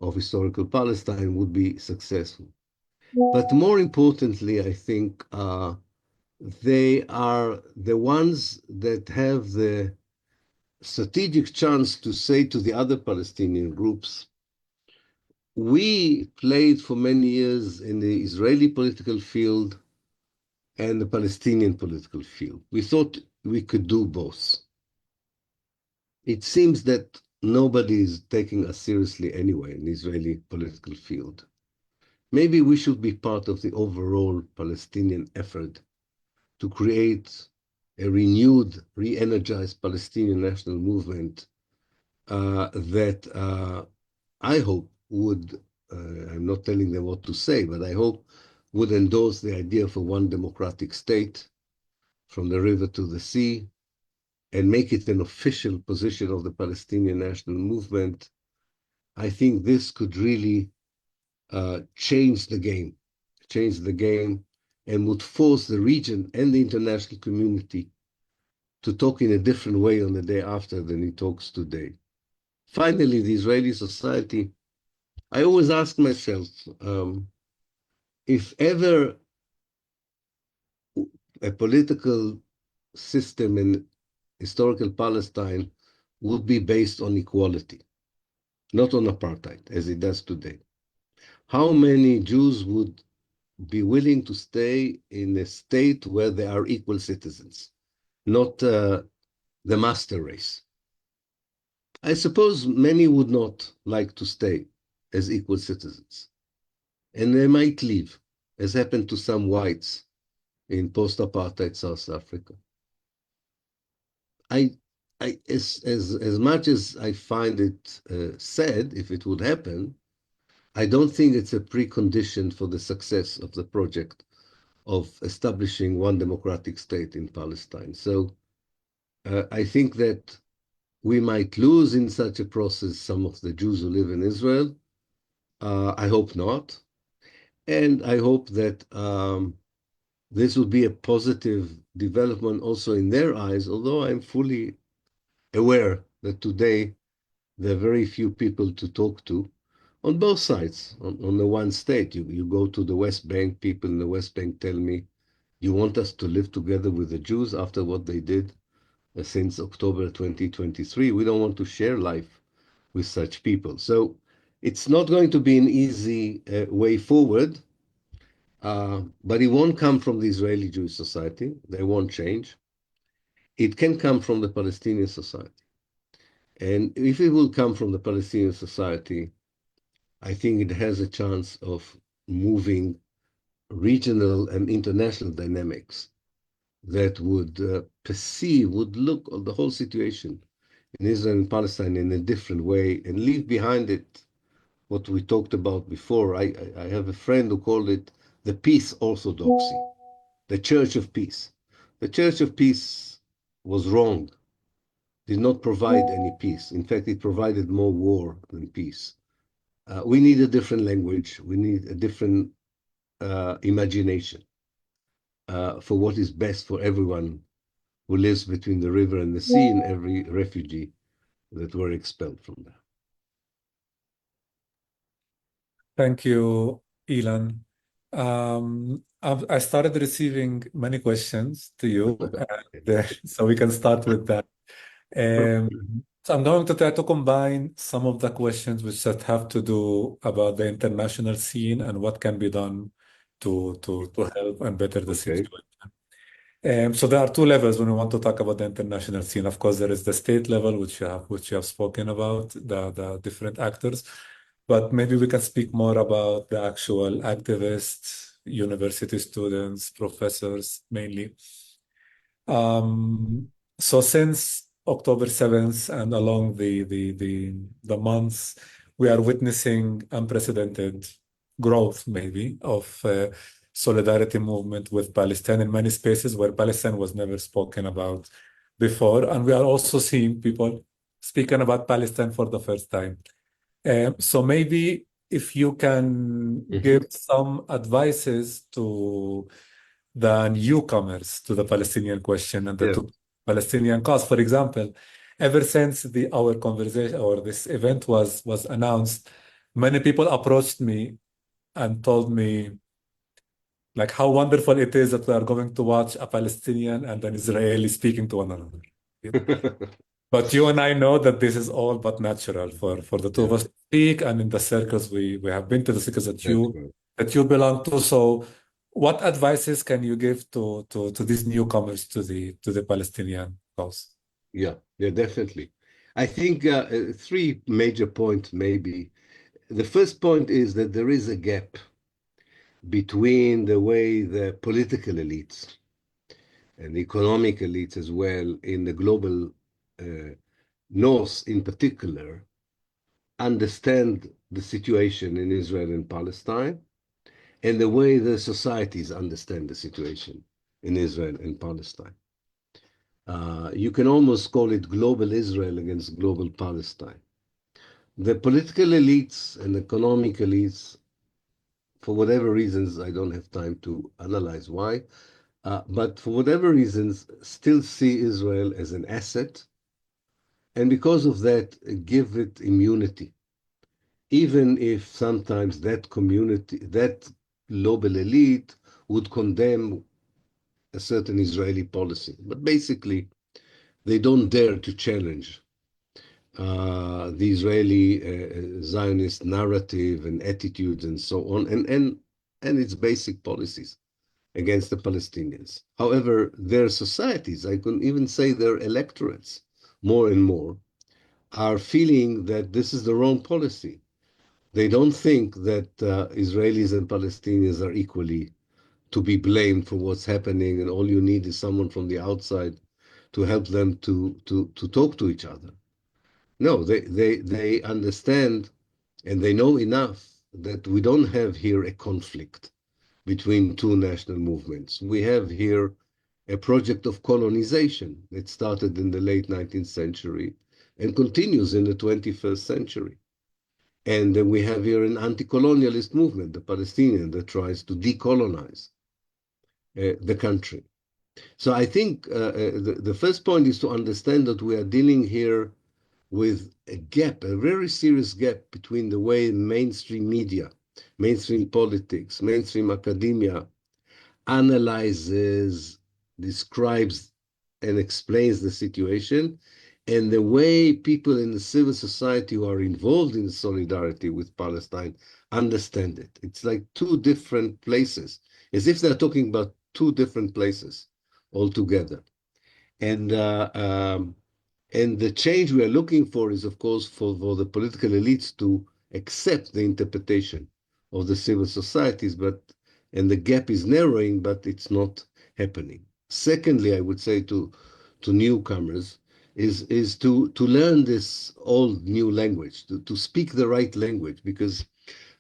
of historical Palestine, would be successful. But more importantly, I think they are the ones that have the strategic chance to say to the other Palestinian groups, we played for many years in the Israeli political field and the Palestinian political field. We thought we could do both. It seems that nobody is taking us seriously anyway in the Israeli political field. Maybe we should be part of the overall Palestinian effort to create a renewed, re-energized Palestinian national movement that I hope would, I'm not telling them what to say, but I hope would endorse the idea for one democratic state from the river to the sea and make it an official position of the Palestinian national movement. I think this could really change the game, and would force the region and the international community to talk in a different way on the day after than it talks today. Finally, the Israeli society, I always ask myself, if ever a political system in historical Palestine would be based on equality, not on apartheid, as it does today, how many Jews would be willing to stay in a state where they are equal citizens, not the master race? I suppose many would not like to stay as equal citizens, and they might leave, as happened to some whites in post-apartheid South Africa. As much as I find it sad if it would happen, I don't think it's a precondition for the success of the project of establishing one democratic state in Palestine. So I think that we might lose in such a process some of the Jews who live in Israel. I hope not. And I hope that this will be a positive development also in their eyes, although I'm fully aware that today there are very few people to talk to on both sides. On the one state, you go to the West Bank, people in the West Bank tell me, you want us to live together with the Jews after what they did since October 2023? We don't want to share life with such people. So it's not going to be an easy way forward. but it won't come from the Israeli Jewish society. They won't change. It can come from the Palestinian society. And if it will come from the Palestinian society, I think it has a chance of moving regional and international dynamics that would would look at the whole situation in Israel and Palestine in a different way and leave behind it what we talked about before. I have a friend who called it the peace orthodoxy, the Church of Peace. The Church of Peace was wrong, did not provide any peace. In fact, it provided more war than peace. We need a different language. We need a different imagination for what is best for everyone who lives between the river and the sea and every refugee that were expelled from there. Thank you, Ilan. I started receiving many questions to you, so we can start with that. So I'm going to try to combine some of the questions which that have to do about the international scene and what can be done to help and better the situation. So there are two levels when we want to talk about the international scene. Of course, there is the state level, which you have spoken about, the different actors, but maybe we can speak more about the actual activists, university students, professors mainly. So since October 7th and along the months, we are witnessing unprecedented growth, maybe, of solidarity movement with Palestine in many spaces where Palestine was never spoken about before. And we are also seeing people speaking about Palestine for the first time. So maybe if you can give some advices to the newcomers to the Palestinian question and the Palestinian cause. For example, ever since our conversation or this event was announced, many people approached me and told me like how wonderful it is that we are going to watch a Palestinian and an Israeli speaking to one another. But you and I know that this is all but natural for the two of us to speak, and in the circles we have been to the circles that you belong to. So what advices can you give to these newcomers to the Palestinian cause? Yeah, definitely. I think three major points maybe. The first point is that there is a gap between the way the political elites and economic elites as well in the global north in particular understand the situation in Israel and Palestine and the way the societies understand the situation in Israel and Palestine. You can almost call it global Israel against global Palestine. The political elites and economic elites, for whatever reasons, I don't have time to analyze why, but for whatever reasons, still see Israel as an asset, and because of that, give it immunity, even if sometimes that community, that global elite would condemn a certain Israeli policy. But basically, they don't dare to challenge the Israeli Zionist narrative and attitudes and so on, and its basic policies against the Palestinians. However, their societies, I can even say their electorates, more and more, are feeling that this is the wrong policy. They don't think that Israelis and Palestinians are equally to be blamed for what's happening, and all you need is someone from the outside to help them to talk to each other. No, they understand and they know enough that we don't have here a conflict between two national movements. We have here a project of colonization that started in the late 19th century and continues in the 21st century. And then we have here an anti-colonialist movement, the Palestinian, that tries to decolonize the country. So I think the first point is to understand that we are dealing here with a gap, a very serious gap between the way mainstream media, mainstream politics, mainstream academia analyzes, describes, and explains the situation, and the way people in the civil society who are involved in solidarity with Palestine understand it. It's like two different places. as if they're talking about two different places altogether. And and the change we are looking for is, of course, for the political elites to accept the interpretation of the civil societies, and the gap is narrowing, but it's not happening. Secondly, I would say to newcomers is to learn this old new language, to speak the right language, because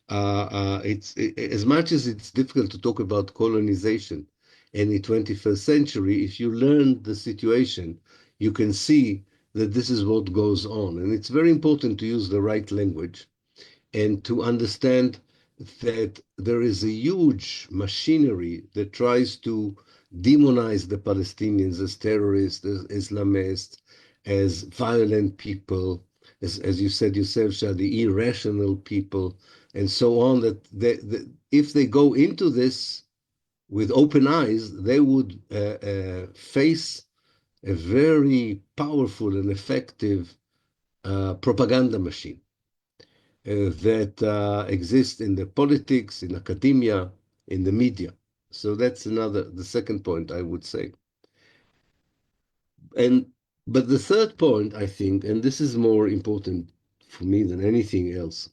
as much as it's difficult to talk about colonization in the 21st century, if you learn the situation, you can see that this is what goes on. And it's very important to use the right language and to understand that there is a huge machinery that tries to demonize the Palestinians as terrorists, as Islamists, as violent people, as you said yourself, Shadi, irrational people, and so on, that if they go into this with open eyes, they would face a very powerful and effective propaganda machine that exists in the politics, in academia, in the media. So that's the second point I would say. But the third point, I think, and this is more important for me than anything else,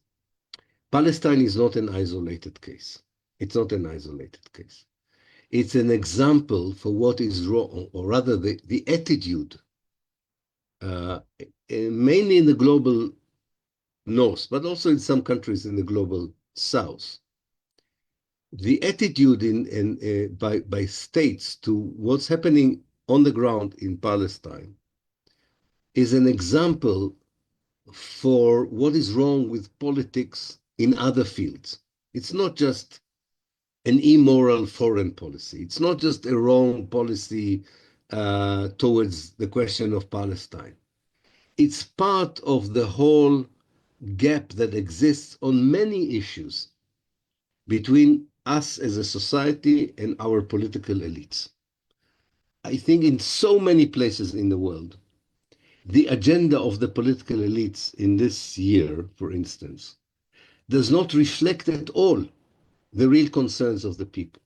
Palestine is not an isolated case. It's not an isolated case. It's an example for what is wrong, or rather the attitude, mainly in the global north, but also in some countries in the global south. The attitude by states to what's happening on the ground in Palestine is an example for what is wrong with politics in other fields. It's not just an immoral foreign policy. It's not just a wrong policy towards the question of Palestine. It's part of the whole gap that exists on many issues between us as a society and our political elites. I think in so many places in the world, the agenda of the political elites in this year, for instance, does not reflect at all the real concerns of the people.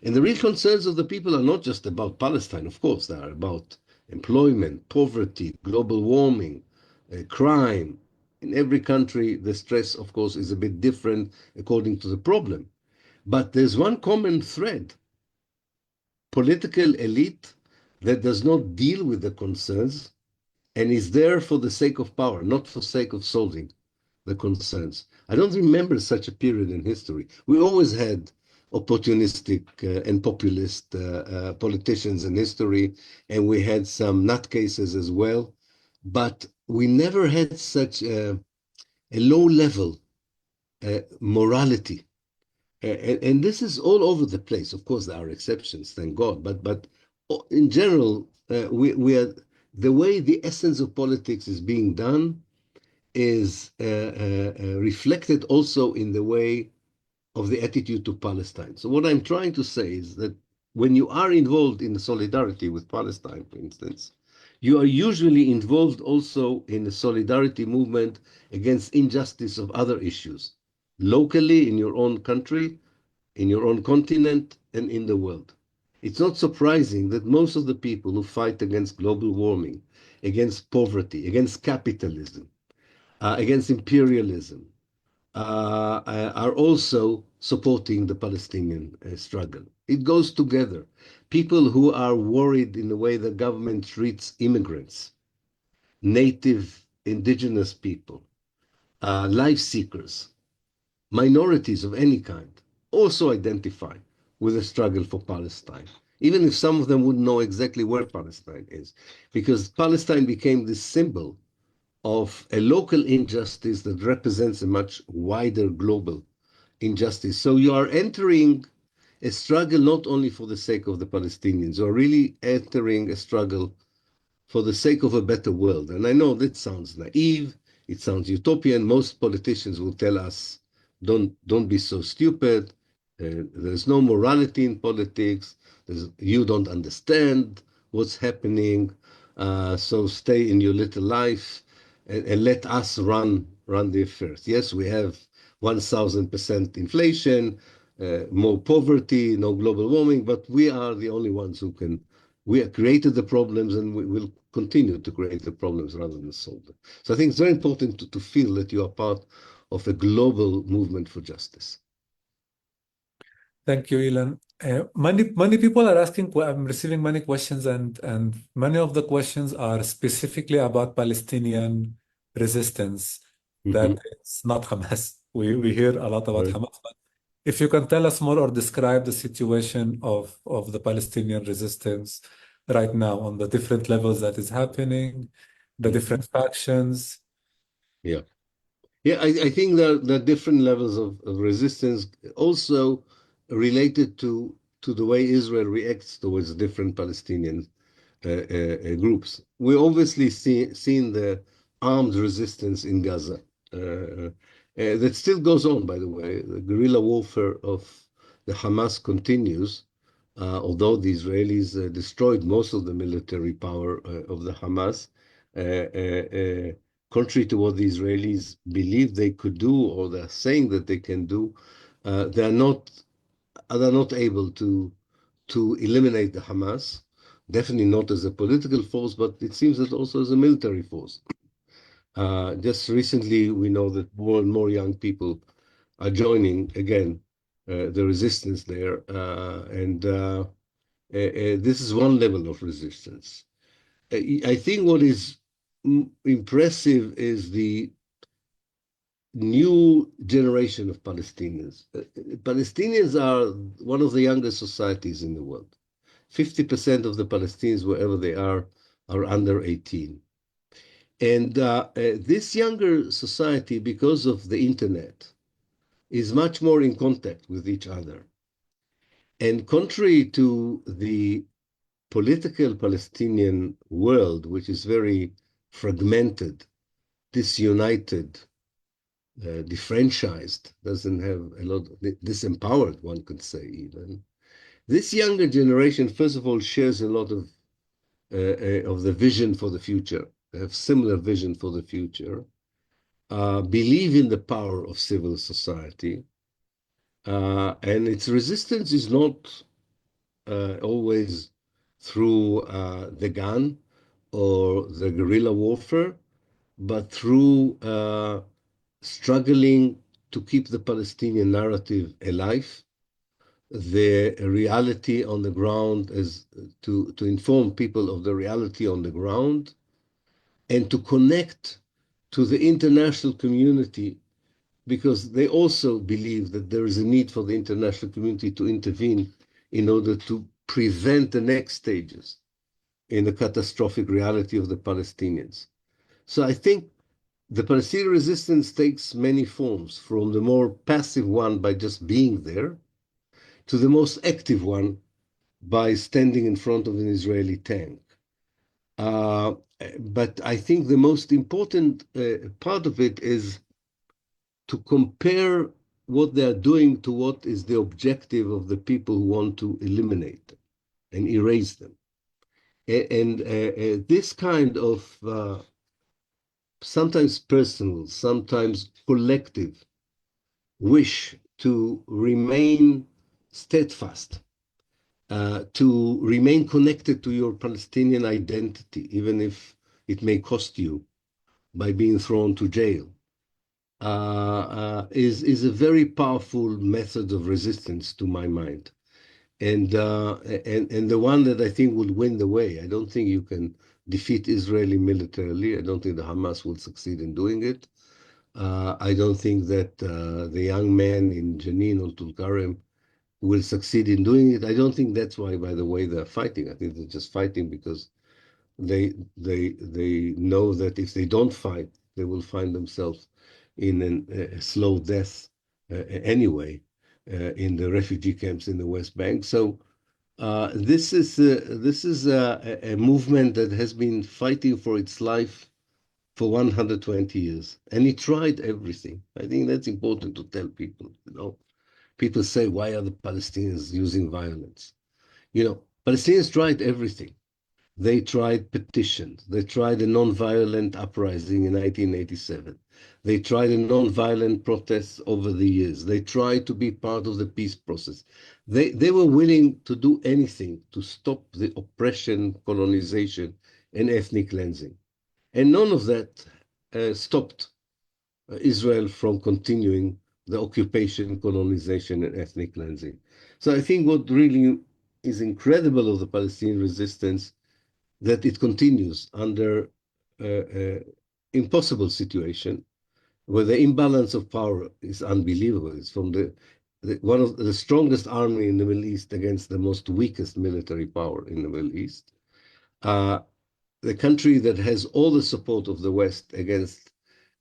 And the real concerns of the people are not just about Palestine, of course, they are about employment, poverty, global warming, crime. In every country, the stress, of course, is a bit different according to the problem. But there's one common thread: political elite that does not deal with the concerns and is there for the sake of power, not for the sake of solving the concerns. I don't remember such a period in history. We always had opportunistic and populist politicians in history, and we had some nutcases as well, but we never had such a low level morality. And this is all over the place. Of course, there are exceptions, thank God, but in general, we are, the way the essence of politics is being done is reflected also in the way of the attitude to Palestine. So what I'm trying to say is that when you are involved in solidarity with Palestine, for instance, you are usually involved also in the solidarity movement against injustice of other issues, locally in your own country, in your own continent, and in the world. It's not surprising that most of the people who fight against global warming, against poverty, against capitalism, against imperialism, are also supporting the Palestinian struggle. It goes together. People who are worried in the way the government treats immigrants, native indigenous people, life seekers, minorities of any kind, also identify with the struggle for Palestine, even if some of them wouldn't know exactly where Palestine is, because Palestine became this symbol of a local injustice that represents a much wider global injustice. So you are entering a struggle not only for the sake of the Palestinians, you are really entering a struggle for the sake of a better world. And I know that sounds naive, it sounds utopian. Most politicians will tell us, don't be so stupid. There's no morality in politics. You don't understand what's happening. So stay in your little life and let us run the affairs. Yes, we have 1,000% inflation. more poverty, no global warming, but we are the only ones who can. We have created the problems, and we will continue to create the problems rather than solve them. So I think it's very important to feel that you are part of a global movement for justice. Thank you, Ilan. Many people are asking. I'm receiving many questions, and many of the questions are specifically about Palestinian resistance. That it's not Hamas. We hear a lot about Right. Hamas, but if you can tell us more or describe the situation of the Palestinian resistance right now on the different levels that is happening, the different factions. Yeah. Yeah, I think there are different levels of resistance, also related to the way Israel reacts towards different Palestinian groups. We obviously seen the armed resistance in Gaza. That still goes on, by the way. The guerrilla warfare of the Hamas continues, although the Israelis destroyed most of the military power of the Hamas. Contrary to what the Israelis believe they could do, or they're saying that they can do, they're not able to eliminate the Hamas. Definitely not as a political force, but it seems that also as a military force. Just recently, we know that more and more young people are joining again the resistance there, and this is one level of resistance. I think what is impressive is the new generation of Palestinians. Palestinians are one of the youngest societies in the world. 50% of the Palestinians, wherever they are under 18. And this younger society, because of the internet, is much more in contact with each other. And contrary to the political Palestinian world, which is very fragmented, disunited, defranchised, doesn't have a lot, disempowered, one could say even. This younger generation, first of all, shares a lot of the vision for the future. They have similar vision for the future, believe in the power of civil society, and its resistance is not always through the gun or the guerrilla warfare, but through struggling to keep the Palestinian narrative alive, the reality on the ground is to inform people of the reality on the ground, and to connect to the international community, because they also believe that there is a need for the international community to intervene in order to prevent the next stages in the catastrophic reality of the Palestinians. So I think the Palestinian resistance takes many forms, from the more passive one by just being there, to the most active one by standing in front of an Israeli tank. But I think the most important part of it is to compare what they are doing to what is the objective of the people who want to eliminate them and erase them. And this kind of sometimes personal, sometimes collective wish to remain steadfast, to remain connected to your Palestinian identity, even if it may cost you by being thrown to jail, is a very powerful method of resistance to my mind. And the one that I think will win the way. I don't think you can defeat Israeli militarily. I don't think the Hamas will succeed in doing it. I don't think that the young man in Jenin or Tulkarem will succeed in doing it. I don't think that's why, by the way, they're fighting. I think they're just fighting because they know that if they don't fight, they will find themselves in a slow death anyway in the refugee camps in the West Bank. So this is a movement that has been fighting for its life for 120 years, and it tried everything. I think that's important to tell people. People say, "Why are the Palestinians using violence?" Palestinians tried everything. They tried petitions. They tried a nonviolent uprising in 1987. They tried a nonviolent protest over the years. They tried to be part of the peace process. They were willing to do anything to stop the oppression, colonization, and ethnic cleansing. And none of that stopped Israel from continuing the occupation, colonization, and ethnic cleansing. So I think what really is incredible of the Palestinian resistance that it continues under impossible situation where the imbalance of power is unbelievable. It's from one of the strongest army in the Middle East against the most weakest military power in the Middle East. The country that has all the support of the West against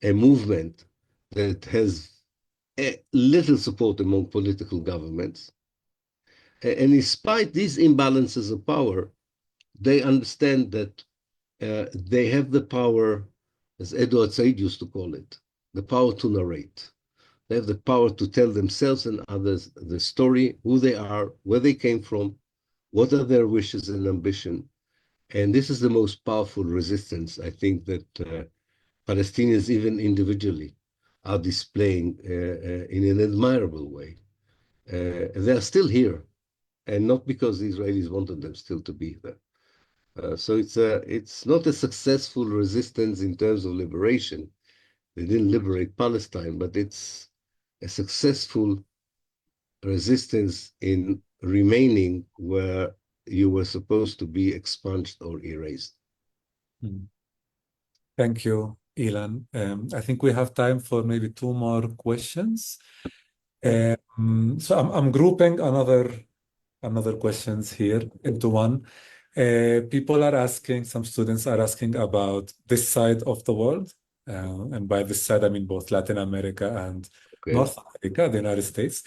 a movement that has little support among political governments. And despite these imbalances of power, they understand that they have the power, as Edward Said used to call it, the power to narrate. They have the power to tell themselves and others the story, who they are, where they came from, what are their wishes and ambition. And this is the most powerful resistance, I think, that Palestinians, even individually, are displaying in an admirable way. They are still here, and not because the Israelis wanted them still to be there. So it's not a successful resistance in terms of liberation. They didn't liberate Palestine, but it's a successful resistance in remaining where you were supposed to be expunged or erased. Thank you, Ilan. I think we have time for maybe two more questions. So I'm grouping another questions here into one. People are asking, some students are asking about this side of the world. And by this side, I mean both Latin America and North America, the United States.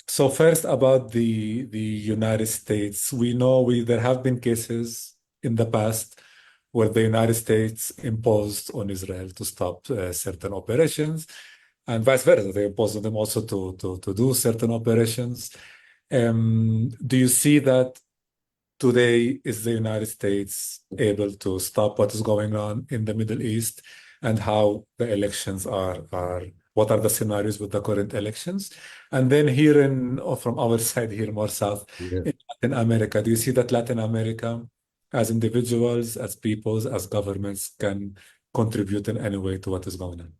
So first about the United States, we know there have been cases in the past where the United States imposed on Israel to stop certain operations, and vice versa. They imposed on them also to do certain operations. Do you see that today is the United States able to stop what is going on in the Middle East, and how the elections are what are the scenarios with the current elections? And then here from our side here, more south, in Latin America, do you see that Latin America, as individuals, as peoples, as governments, can contribute in any way to what is going on?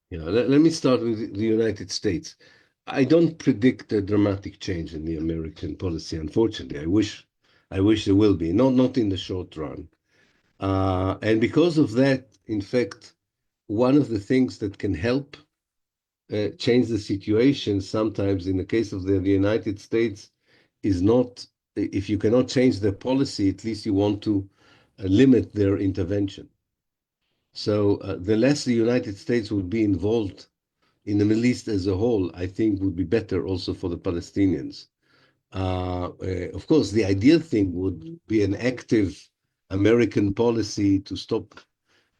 Yeah, let me start with the United States. I don't predict a dramatic change in the American policy, unfortunately. I wish there will be, not in the short run. And because of that, in fact, one of the things that can help change the situation sometimes in the case of the United States is not, if you cannot change their policy, at least you want to limit their intervention. So the less the United States would be involved in the Middle East as a whole, I think would be better also for the Palestinians. Of course, the ideal thing would be an active American policy to stop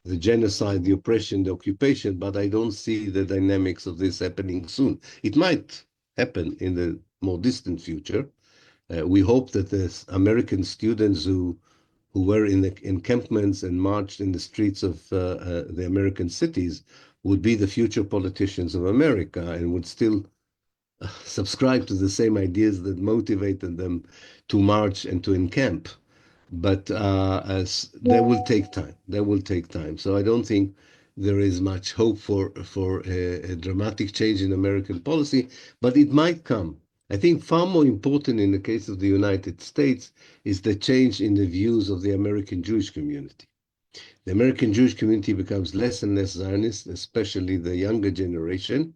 the genocide, the oppression, the occupation, but I don't see the dynamics of this happening soon. It might happen in the more distant future. We hope that the American students who were in the encampments and marched in the streets of the American cities would be the future politicians of America and would still subscribe to the same ideas that motivated them to march and to encamp. But that will take time. That will take time. So I don't think there is much hope for a dramatic change in American policy, but it might come. I think far more important in the case of the United States is the change in the views of the American Jewish community. The American Jewish community becomes less and less Zionist, especially the younger generation.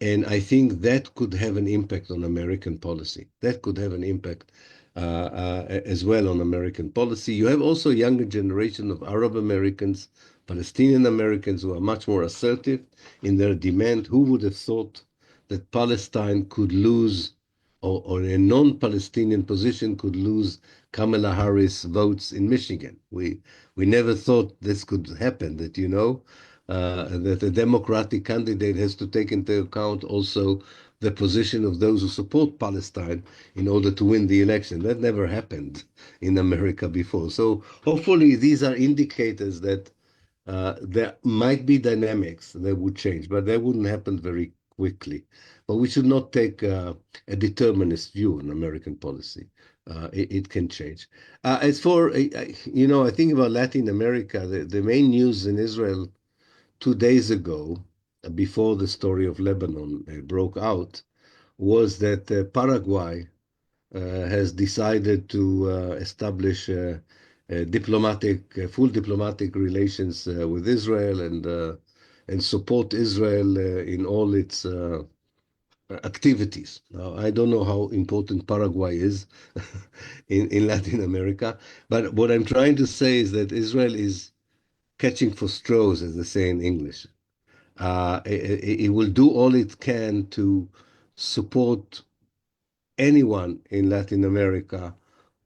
And I think that could have an impact on American policy. That could have an impact as well on American policy. You have also a younger generation of Arab Americans, Palestinian Americans who are much more assertive in their demand. Who would have thought that Palestine could lose, or a non-Palestinian position could lose Kamala Harris votes in Michigan? We never thought this could happen, that a Democratic candidate has to take into account also the position of those who support Palestine in order to win the election. That never happened in America before. So hopefully these are indicators that there might be dynamics that would change, but that wouldn't happen very quickly. But we should not take a determinist view on American policy. It can change. As for, I think about Latin America, the main news in Israel 2 days ago, before the story of Lebanon broke out, was that Paraguay has decided to establish full diplomatic relations with Israel and support Israel in all its activities. Now, I don't know how important Paraguay is in Latin America, but what I'm trying to say is that Israel is catching for straws, as they say in English. It will do all it can to support anyone in Latin America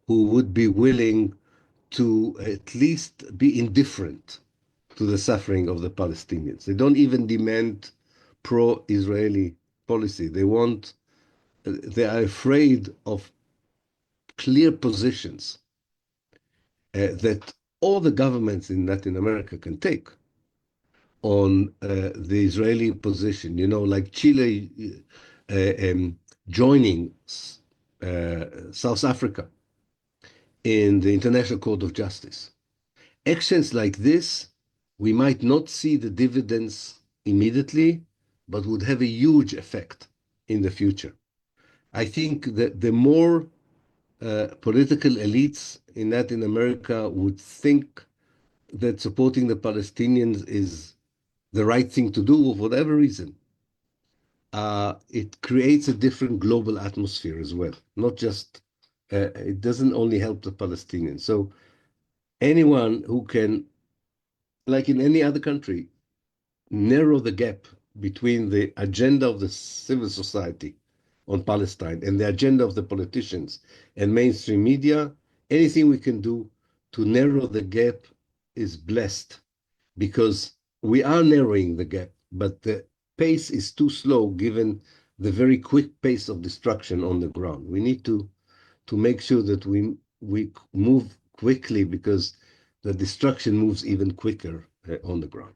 who would be willing to at least be indifferent to the suffering of the Palestinians. They don't even demand pro-Israeli policy. They are afraid of clear positions that all the governments in Latin America can take on the Israeli position. Like Chile joining South Africa in the International Court of Justice. Actions like this, we might not see the dividends immediately, but would have a huge effect in the future. I think that the more political elites in Latin America would think that supporting the Palestinians is the right thing to do for whatever reason, it creates a different global atmosphere as well. Not just, it doesn't only help the Palestinians. So anyone who can, like in any other country, narrow the gap between the agenda of the civil society on Palestine and the agenda of the politicians and mainstream media, anything we can do to narrow the gap is blessed, because we are narrowing the gap, but the pace is too slow given the very quick pace of destruction on the ground. We need to make sure that we move quickly, because the destruction moves even quicker on the ground.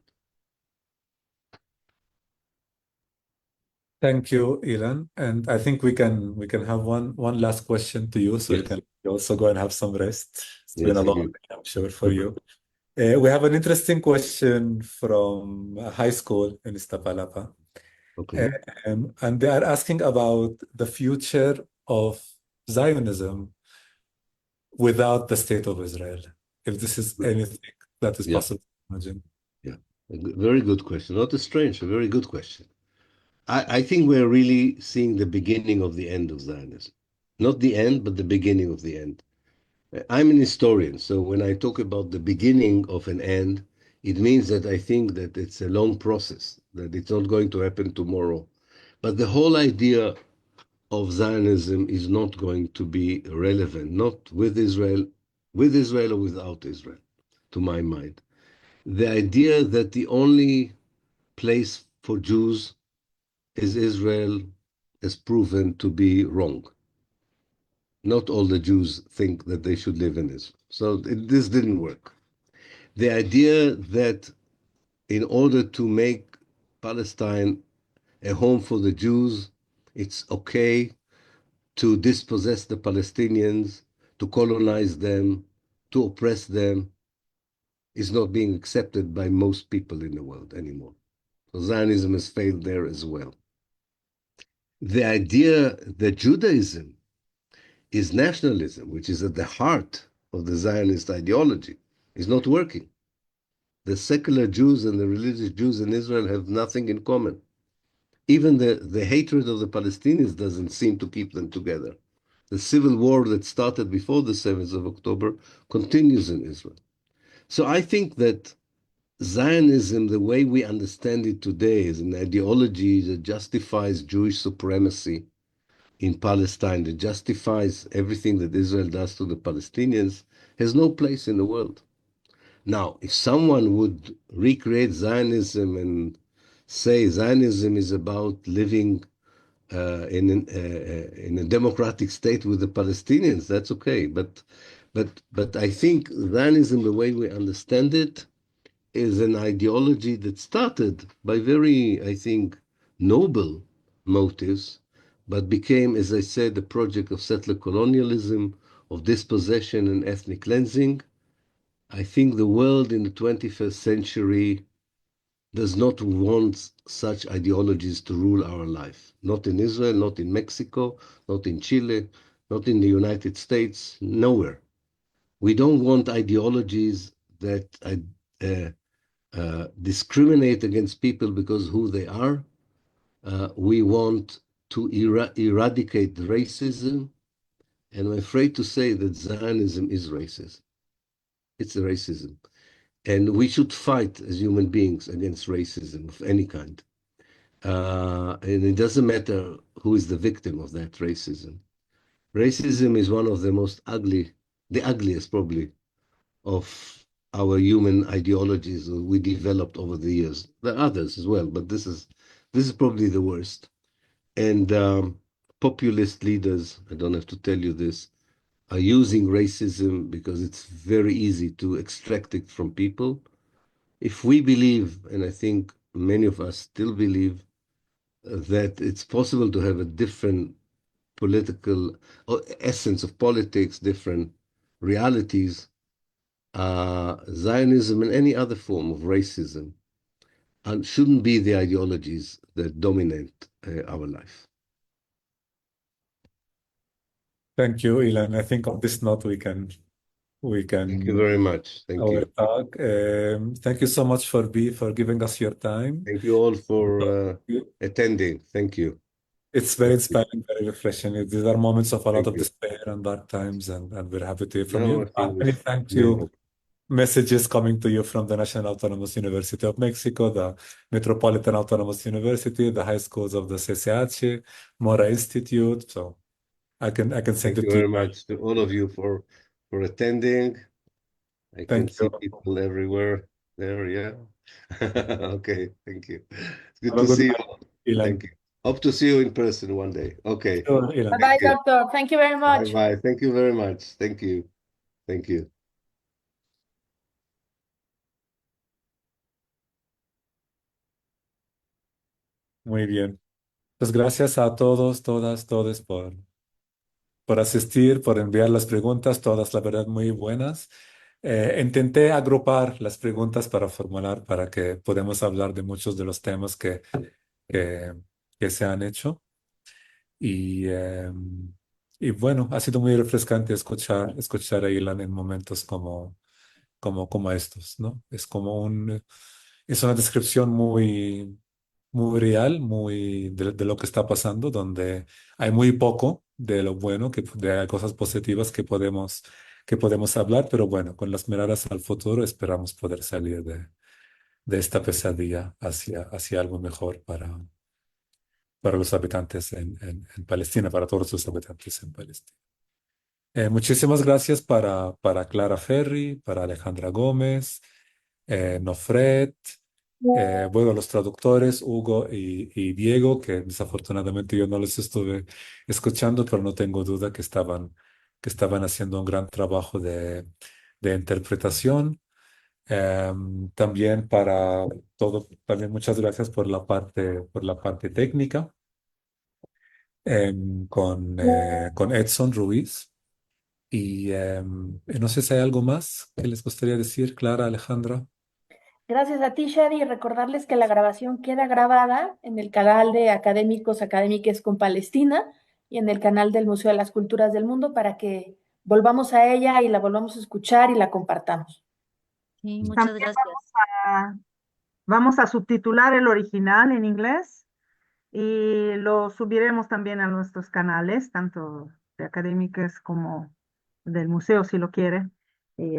Thank you, Ilan. And I think we can have one last question to you, so you Yes. can also go and have some rest. It's been Yes, a thank long you. day, I'm sure, for you. We have an interesting question from high school in Iztapalapa. Okay. And they are asking about the future of Zionism without the state of Israel, if this is anything that is Yeah, possible to imagine. yeah. Very good question. Not a strange, a very good question. I think we're really seeing the beginning of the end of Zionism. Not the end, but the beginning of the end. I'm an historian, so when I talk about the beginning of an end, it means that I think that it's a long process, that it's not going to happen tomorrow. But the whole idea of Zionism is not going to be relevant, not with Israel or without Israel, to my mind. The idea that the only place for Jews is Israel is proven to be wrong. Not all the Jews think that they should live in Israel. So this didn't work. The idea that in order to make Palestine a home for the Jews, it's okay to dispossess the Palestinians, to colonize them, to oppress them, is not being accepted by most people in the world anymore. So Zionism has failed there as well. The idea that Judaism is nationalism, which is at the heart of the Zionist ideology, is not working. The secular Jews and the religious Jews in Israel have nothing in common. Even the hatred of the Palestinians doesn't seem to keep them together. The civil war that started before the 7th of October continues in Israel. So I think that Zionism, the way we understand it today, is an ideology that justifies Jewish supremacy in Palestine, that justifies everything that Israel does to the Palestinians, has no place in the world. Now, if someone would recreate Zionism and say Zionism is about living in a democratic state with the Palestinians. That's okay. But I think Zionism, the way we understand it, is an ideology that started by very, I think, noble motives, but became, as I said, a project of settler colonialism, of dispossession and ethnic cleansing. I think the world in the 21st century does not want such ideologies to rule our life. Not in Israel, not in Mexico, not in Chile, not in the United States, nowhere. We don't want ideologies that discriminate against people because who they are. We want to eradicate racism, and I'm afraid to say that Zionism is racist. It's a racism. And we should fight as human beings against racism of any kind. And it doesn't matter who is the victim of that racism. Racism is one of the most ugly, the ugliest probably, of our human ideologies that we developed over the years. There are others as well, but this is probably the worst. And populist leaders, I don't have to tell you this, are using racism because it's very easy to extract it from people. If we believe, and I think many of us still believe, that it's possible to have a different political or essence of politics, different realities, Zionism and any other form of racism and shouldn't be the ideologies that dominate our life. Thank you, Ilan. I think on this note Thank you very much. Thank our you. talk. Thank you so much for giving us your time. Thank you all for attending. Thank you. It's very Thank you. inspiring, very refreshing. These are moments of a lot Thank of you. despair and dark times, and we're happy to hear from No, I you. think Many this thank very you. much. Messages coming to you from the National Autonomous University of Mexico, the Metropolitan Autonomous University, the high schools of the CCH, Mora Institute. So I can send Thank it you to very you. much to all of you for attending. I can Thank see you. people everywhere there. Yeah. Okay. Thank you. It's good Have a to good see you night, all. Ilan. Thank you. Hope to see you in person one day. Okay. Sure, Ilan. Bye-bye, Thank you. doctor. Thank you very Bye much. bye. Thank you very much. Thank you. Thank you. Muy bien. Pues gracias a todos, todas, todos por asistir, por enviar las preguntas, todas la verdad muy buenas. Intenté agrupar las preguntas para formular, para que podamos hablar de muchos de los temas que, que se han hecho. Y, y bueno, ha sido muy refrescante escuchar a Ilan en momentos como estos, ¿no? Es una descripción muy real, muy de lo que está pasando, donde hay muy poco de lo bueno, de cosas positivas que podemos hablar, pero bueno, con las miradas al futuro esperamos poder salir de esta pesadilla hacia algo mejor para los habitantes en Palestina, para todos los habitantes en Palestina. Muchísimas gracias para Clara Ferri, para Alejandra Gómez, Nofret, bueno, los traductores, Hugo y Diego, que desafortunadamente yo no les estuve escuchando, pero no tengo duda que estaban haciendo un gran trabajo de interpretación. También también muchas gracias por la parte técnica, con Edson Ruiz. Y no sé si hay algo más que les gustaría decir, Clara, Alejandra. Gracias a ti, Shadi, y recordarles que la grabación queda grabada en el canal de Académicos, Académicxs con Palestina y en el canal del Museo de las Culturas del Mundo para que volvamos a ella y la volvamos a escuchar y la compartamos. Sí, muchas También gracias. vamos a subtitular el original en inglés y lo subiremos también a nuestros canales, tanto de académicos como del museo, si lo quiere. Y,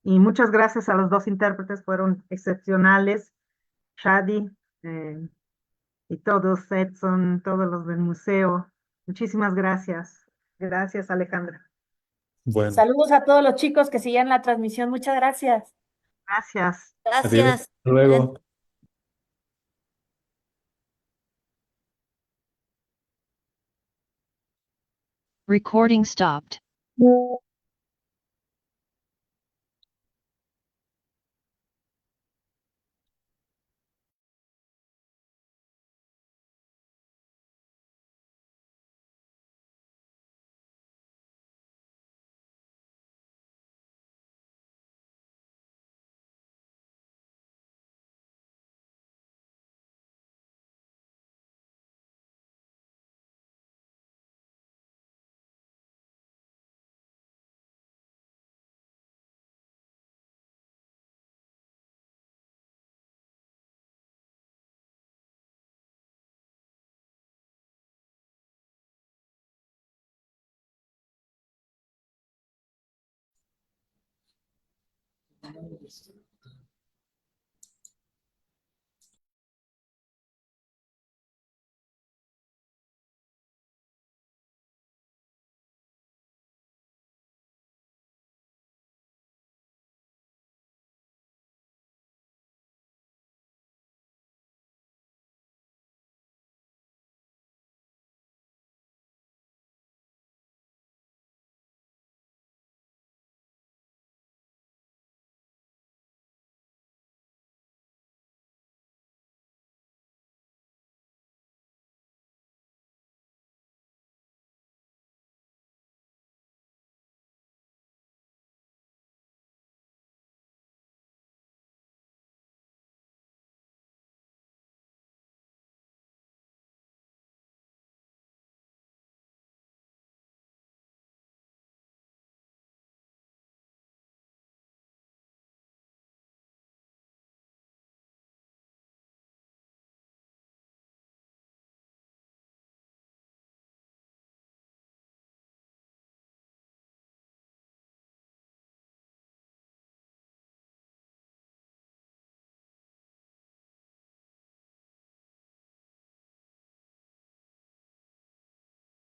y muchas gracias a los dos intérpretes, fueron excepcionales, Shadi y todos, Edson, todos los del museo. Muchísimas gracias. Gracias, Alejandra. Bueno, Saludos a todos los chicos que siguen la transmisión. Muchas gracias. Gracias. adiós. Gracias. Hasta luego. Recording stopped.